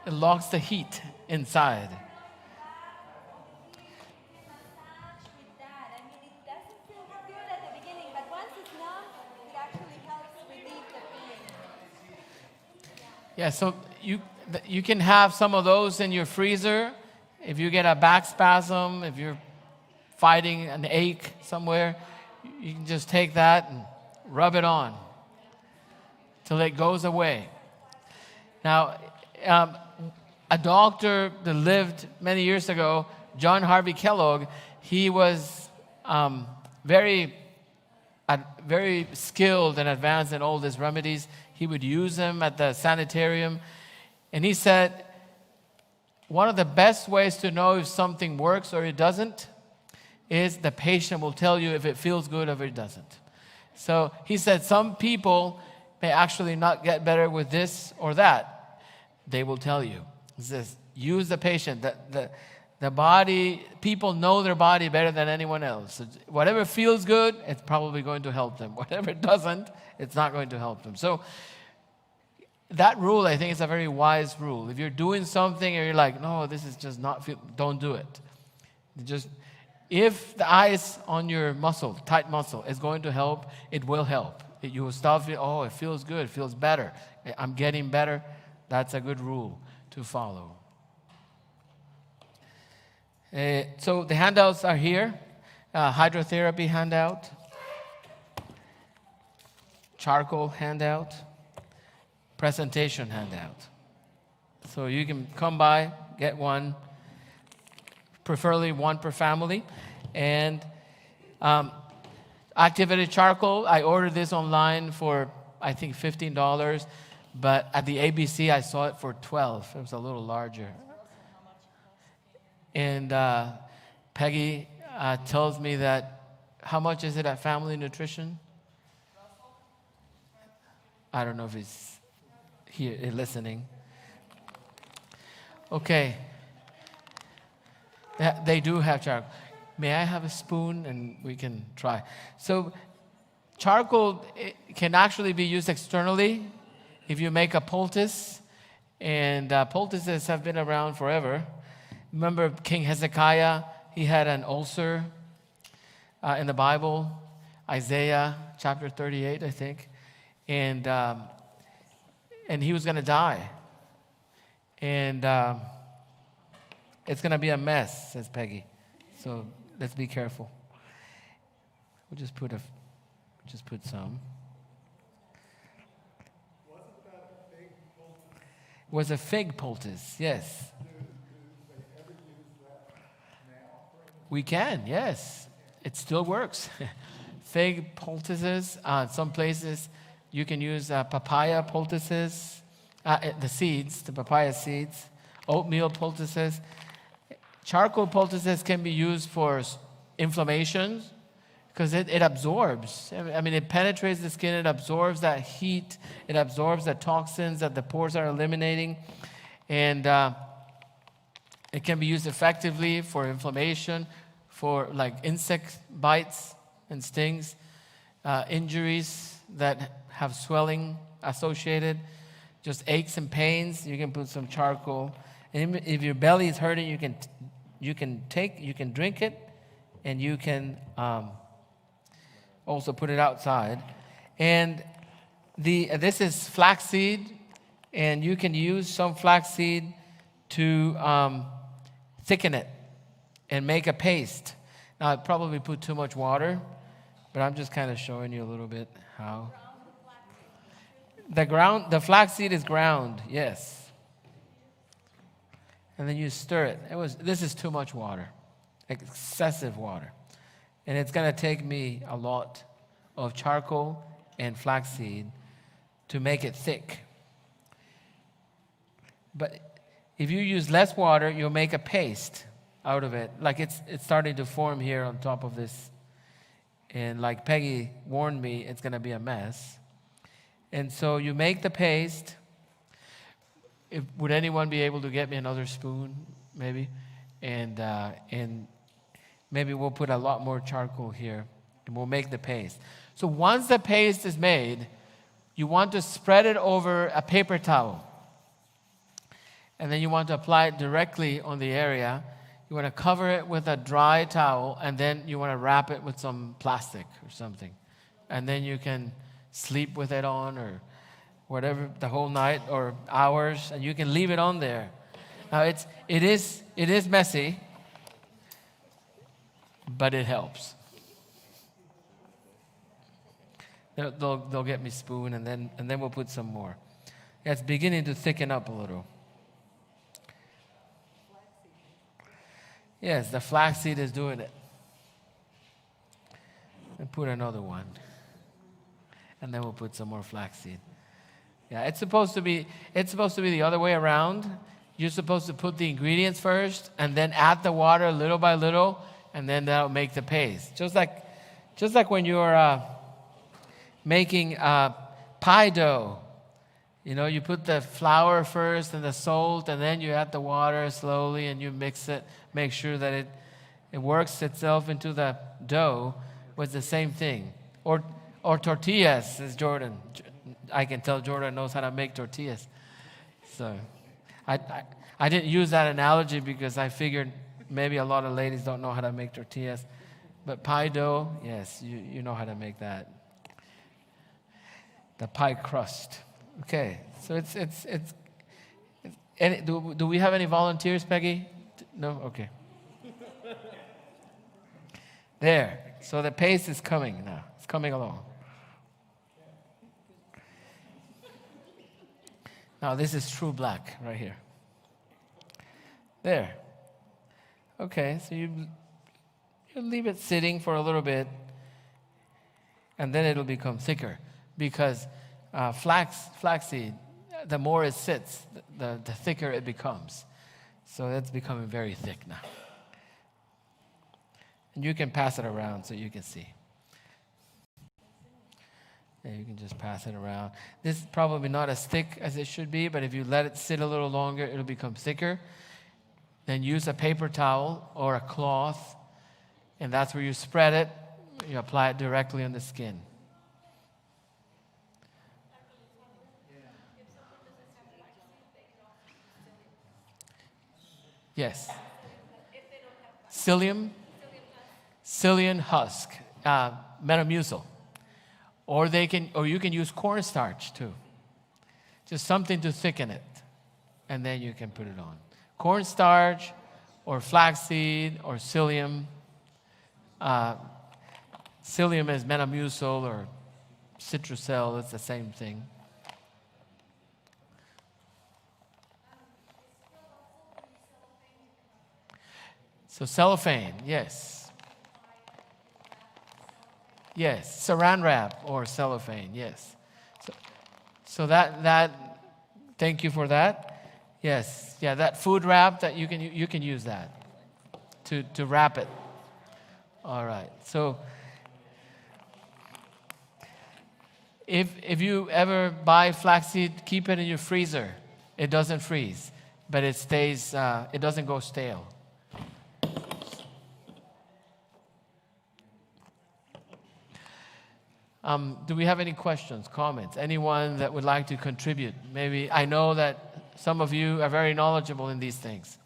It locks the heat inside. Massage with that. I mean, it doesn't feel good at the beginning, but once it's numb, it actually helps relieve the pain. Yeah, so you can have some of those in your freezer. If you get a back spasm, if you're fighting an ache somewhere, you can just take that and rub it on till it goes away. Now, a doctor that lived many years ago, John Harvey Kellogg, he was very skilled and advanced in all these remedies. He would use them at the sanitarium. And he said, one of the best ways to know if something works or it doesn't is the patient will tell you if it feels good or if it doesn't. So he said some people may actually not get better with this or that. They will tell you. He says, use the patient. The body, people know their body better than anyone else. So whatever feels good, it's probably going to help them. Whatever doesn't, it's not going to help them. So that rule, I think, is a very wise rule. If you're doing something and you're like, no, this is just not feel, don't do it. If the ice on your muscle, tight muscle, is going to help, it will help. You will start feeling, oh, it feels good, it feels better. I'm getting better. That's a good rule to follow. So the handouts are here. Hydrotherapy handout. Charcoal handout. Presentation handout. So you can come by, get one, preferably one per family. And activated charcoal, I ordered this online for, I think, $15, but at the ABC I saw it for $12. It was a little larger. And Peggy tells me that, how much is it at Family Nutrition? I don't know if he's here listening. Okay. They do have charcoal. May I have a spoon and we can try? So charcoal can actually be used externally if you make a poultice. And poultices have been around forever. Remember King Hezekiah? He had an ulcer in the Bible, Isaiah chapter 38, I think. And he was going to die. And it's going to be a mess, says Peggy. So let's be careful. We'll just put some. Wasn't that a fig poultice? It was a fig poultice, yes. Do they ever use that now? We can, yes. It still works. Fig poultices, some places you can use papaya poultices, the papaya seeds, oatmeal poultices. Charcoal poultices can be used for inflammation because it absorbs. I mean, it penetrates the skin, it absorbs that heat, it absorbs the toxins that the pores are eliminating. And it can be used effectively for inflammation, for like insect bites and stings. injuries that have swelling associated, just aches and pains, you can put some charcoal. And if your belly is hurting, you can drink it, and you can also put it outside. And this is flaxseed, and you can use some flaxseed to thicken it and make a paste. Now, I'd probably put too much water, but I'm just kind of showing you a little bit how. The flaxseed is ground, yes. And then you stir it. This is too much water, excessive water. And it's going to take me a lot of charcoal and flaxseed to make it thick. But if you use less water, you'll make a paste out of it. Like it's starting to form here on top of this. And like Peggy warned me, it's going to be a mess. And so you make the paste. Would anyone be able to get me another spoon, maybe? And maybe we'll put a lot more charcoal here, and we'll make the paste. So once the paste is made, you want to spread it over a paper towel. And then you want to apply it directly on the area. You want to cover it with a dry towel, and then you want to wrap it with some plastic or something. And then you can sleep with it on or whatever, the whole night or hours, and you can leave it on there. Now it is messy, but it helps. They'll get me spoon, and then we'll put some more. Yeah, it's beginning to thicken up a little. Yes, the flaxseed is doing it. And put another one. And then we'll put some more flaxseed. Yeah, it's supposed to be the other way around. You're supposed to put the ingredients first and then add the water little by little, and then that'll make the paste. Just like when you're making pie dough. You know, you put the flour first and the salt, and then you add the water slowly, and you mix it. Make sure that it works itself into the dough. Was the same thing. Or tortillas, says Jordan. I can tell Jordan knows how to make tortillas. So I didn't use that analogy because I figured maybe a lot of ladies don't know how to make tortillas. But pie dough, yes, you know how to make that. The pie crust. Okay, so it's do we have any volunteers, Peggy? No? Okay. There. So the paste is coming now. It's coming along. Now this is true black right here. There. Okay, so you leave it sitting for a little bit, and then it'll become thicker because flaxseed, the more it sits, the thicker it becomes. So it's becoming very thick now. And you can pass it around so you can see. Yeah, you can just pass it around. This is probably not as thick as it should be, but if you let it sit a little longer, it'll become thicker. Then use a paper towel or a cloth, and that's where you spread it. You apply it directly on the skin. Yes. Psyllium husk, Metamucil. Or you can use cornstarch too. Just something to thicken it. And then you can put it on. Cornstarch or flaxseed or psyllium. Psyllium is Metamucil or Citrusel, it's the same thing. So cellophane, yes. Yes, saran wrap or cellophane, yes. So that thank you for that. Yes, yeah, that food wrap that you can use that to wrap it. All right. So if you ever buy flaxseed, keep it in your freezer. It doesn't freeze, but it stays. It doesn't go stale. Do we have any questions, comments? Anyone that would like to contribute? Maybe I know that some of you are very knowledgeable in these things.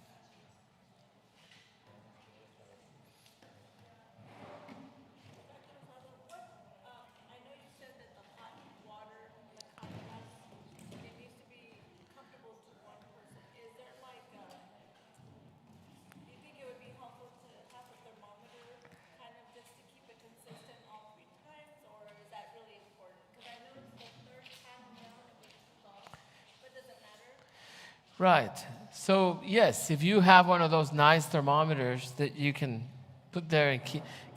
Right. So yes, if you have one of those nice thermometers that you can put there and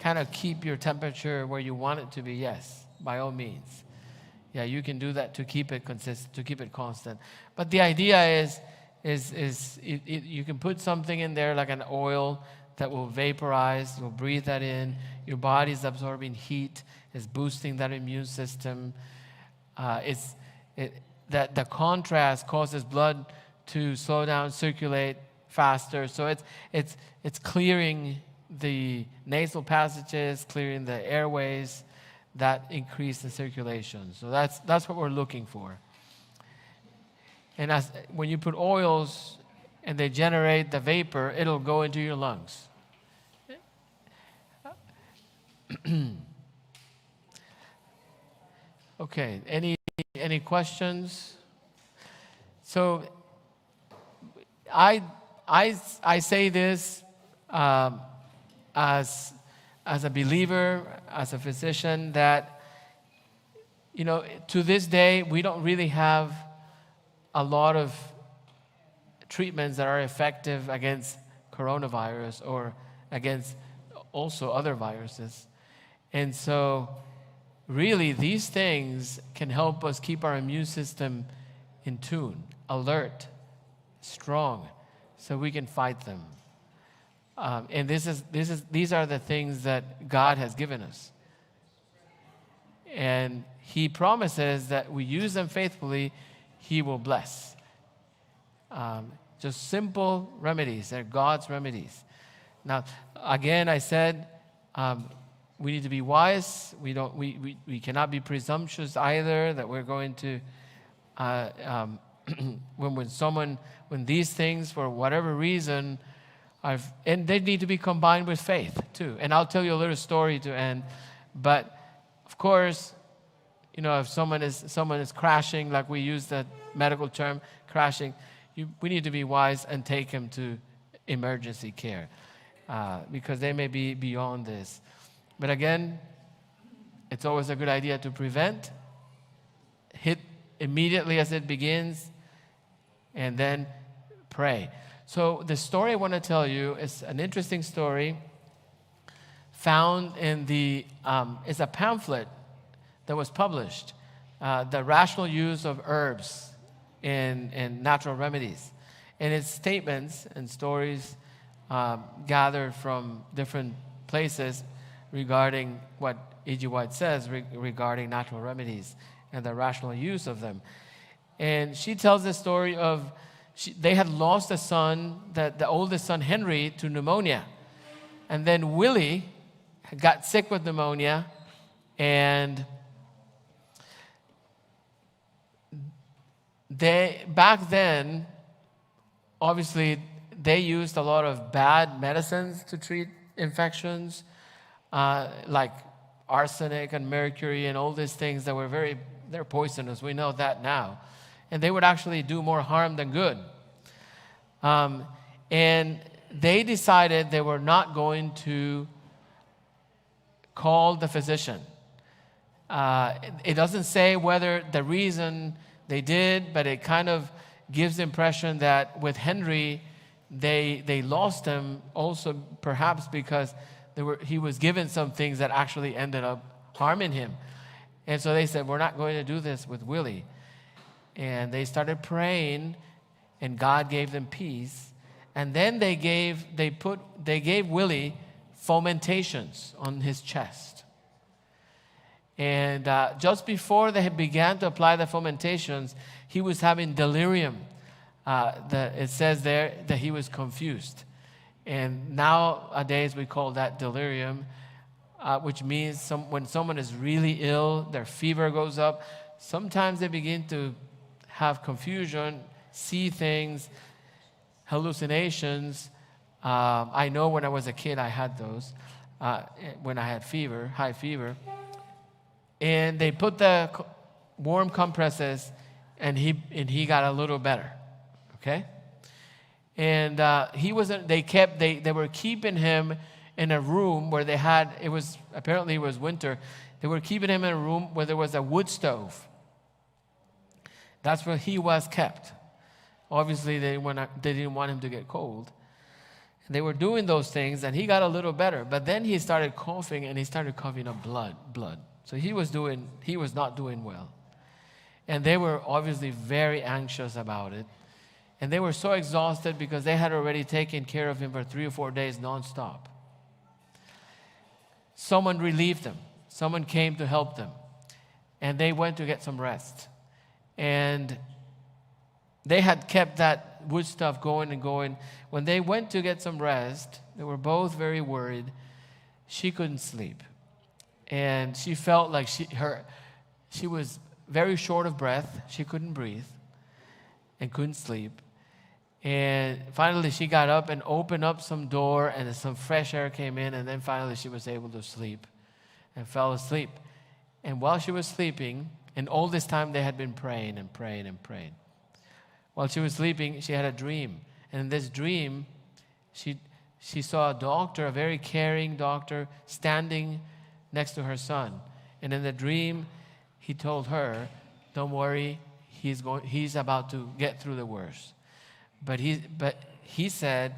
kind of keep your temperature where you want it to be, yes, by all means. Yeah, you can do that to keep it consistent, to keep it constant. But the idea is you can put something in there like an oil that will vaporize, you'll breathe that in, your body's absorbing heat, is boosting that immune system. That the contrast causes blood to slow down, circulate faster. So it's clearing the nasal passages, clearing the airways, that increase the circulation. So that's what we're looking for. And when you put oils and they generate the vapor, it'll go into your lungs. Okay, any questions? So I say this as a believer, as a physician, that, to this day, we don't really have a lot of treatments that are effective against coronavirus or against also other viruses. And so, really, these things can help us keep our immune system in tune, alert, strong, so we can fight them. And these are the things that God has given us. And He promises that we use them faithfully, He will bless. Just simple remedies. They're God's remedies. Now, again, I said we need to be wise. We cannot be presumptuous either that we're going to when these things, for whatever reason, and they need to be combined with faith too. And I'll tell you a little story to end. But of course, if someone is crashing, like we use that medical term, crashing, we need to be wise and take him to emergency care because they may be beyond this. But again, it's always a good idea to prevent, hit immediately as it begins, and then pray. So the story I want to tell you is an interesting story found in it's a pamphlet that was published, The Rational Use of Herbs in Natural Remedies. And it's statements and stories gathered from different places regarding what E.G. White says regarding natural remedies and the rational use of them. And she tells the story of they had lost a son, the oldest son, Henry, to pneumonia. And then Willie got sick with pneumonia, and back then, obviously, they used a lot of bad medicines to treat infections, like arsenic and mercury and all these things that were they're poisonous. We know that now. And they would actually do more harm than good. And they decided they were not going to call the physician. It doesn't say whether the reason they did, but it kind of gives the impression that with Henry, they lost him also perhaps because he was given some things that actually ended up harming him. And so they said, we're not going to do this with Willie. And they started praying, and God gave them peace. And then they gave Willie fomentations on his chest. And just before they began to apply the fomentations, he was having delirium. It says there that he was confused. And nowadays we call that delirium. which means when someone is really ill, their fever goes up. Sometimes they begin to have confusion, see things, hallucinations. I know when I was a kid, I had those when I had fever, high fever. And they put the warm compresses, and he got a little better. Okay, and he wasn't. They were keeping him in a room where they had. Apparently it was winter. They were keeping him in a room where there was a wood stove. That's where he was kept. Obviously, they didn't want him to get cold. They were doing those things, and he got a little better. But then he started coughing, and he started coughing up blood. So he was not doing well. And they were obviously very anxious about it. And they were so exhausted because they had already taken care of him for 3 or 4 days nonstop. Someone relieved them. Someone came to help them. And they went to get some rest. And they had kept that wood stuff going and going. When they went to get some rest, they were both very worried. She couldn't sleep. And she felt like she was very short of breath. She couldn't breathe and couldn't sleep. And finally she got up and opened up some door, and some fresh air came in, and then finally she was able to sleep and fell asleep. And while she was sleeping, and all this time they had been praying and praying and praying. While she was sleeping, she had a dream. And in this dream, she saw a doctor, a very caring doctor, standing next to her son. And in the dream, he told her, don't worry, he's about to get through the worst. But he said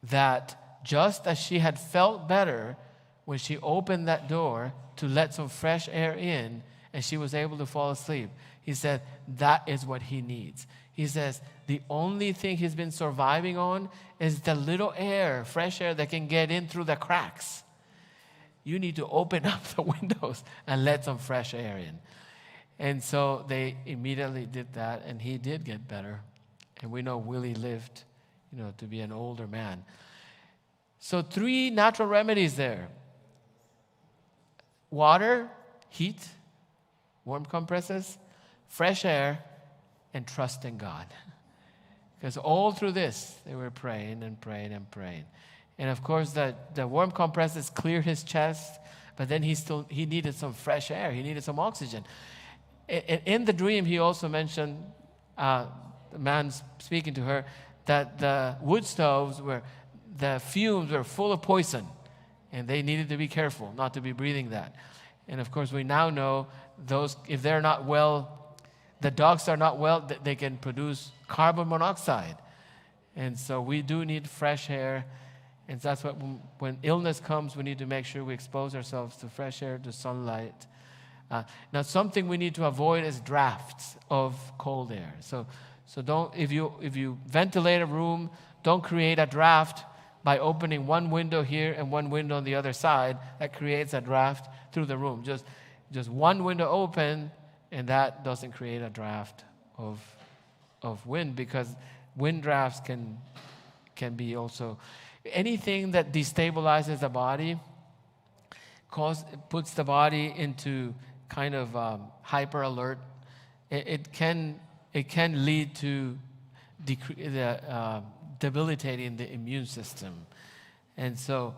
that just as she had felt better when she opened that door to let some fresh air in, and she was able to fall asleep, he said that is what he needs. He says the only thing he's been surviving on is the little air, fresh air that can get in through the cracks. You need to open up the windows and let some fresh air in. And so they immediately did that, and he did get better. And we know Willie lived, to be an older man. So 3 natural remedies there. Water, heat, warm compresses, fresh air, and trust in God. Because all through this, they were praying and praying and praying. And of course, the warm compresses cleared his chest, but then he needed some fresh air. He needed some oxygen. In the dream, he also mentioned, the man speaking to her, that the wood stoves the fumes were full of poison, and they needed to be careful not to be breathing that. And of course, we now know those, if they're not well, the ducts are not well, they can produce carbon monoxide. And so we do need fresh air. And that's what, when illness comes, we need to make sure we expose ourselves to fresh air, to sunlight. Now, something we need to avoid is drafts of cold air. So don't, if you ventilate a room, don't create a draft by opening one window here and one window on the other side. That creates a draft through the room. Just one window open, and that doesn't create a draft of wind, because wind drafts can be also anything that destabilizes the body, puts the body into kind of hyper alert. It can lead to debilitating the immune system. And so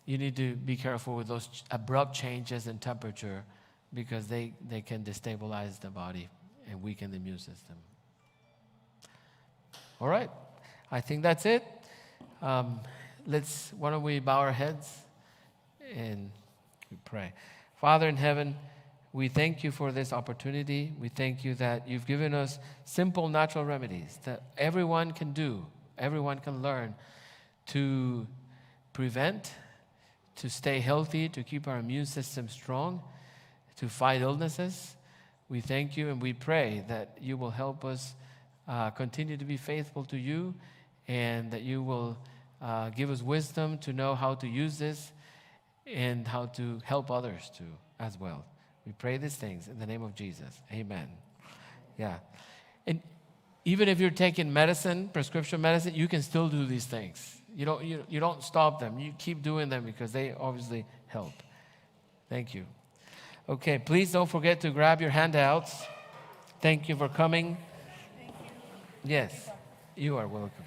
you need to be careful with those abrupt changes in temperature, because they can destabilize the body and weaken the immune system. All right, I think that's it. Why don't we bow our heads and we pray. Father in heaven, we thank you for this opportunity. We thank you that you've given us simple natural remedies that everyone can do, everyone can learn to prevent, to stay healthy, to keep our immune system strong, to fight illnesses. We thank you and we pray that you will help us continue to be faithful to you, and that you will give us wisdom to know how to use this and how to help others too as well. We pray these things in the name of Jesus. Amen. Yeah. And even if you're taking medicine, prescription medicine, you can still do these things. You don't stop them. You keep doing them because they obviously help. Thank you. Okay, please don't forget to grab your handouts. Thank you for coming. Thank you. Yes, you are welcome.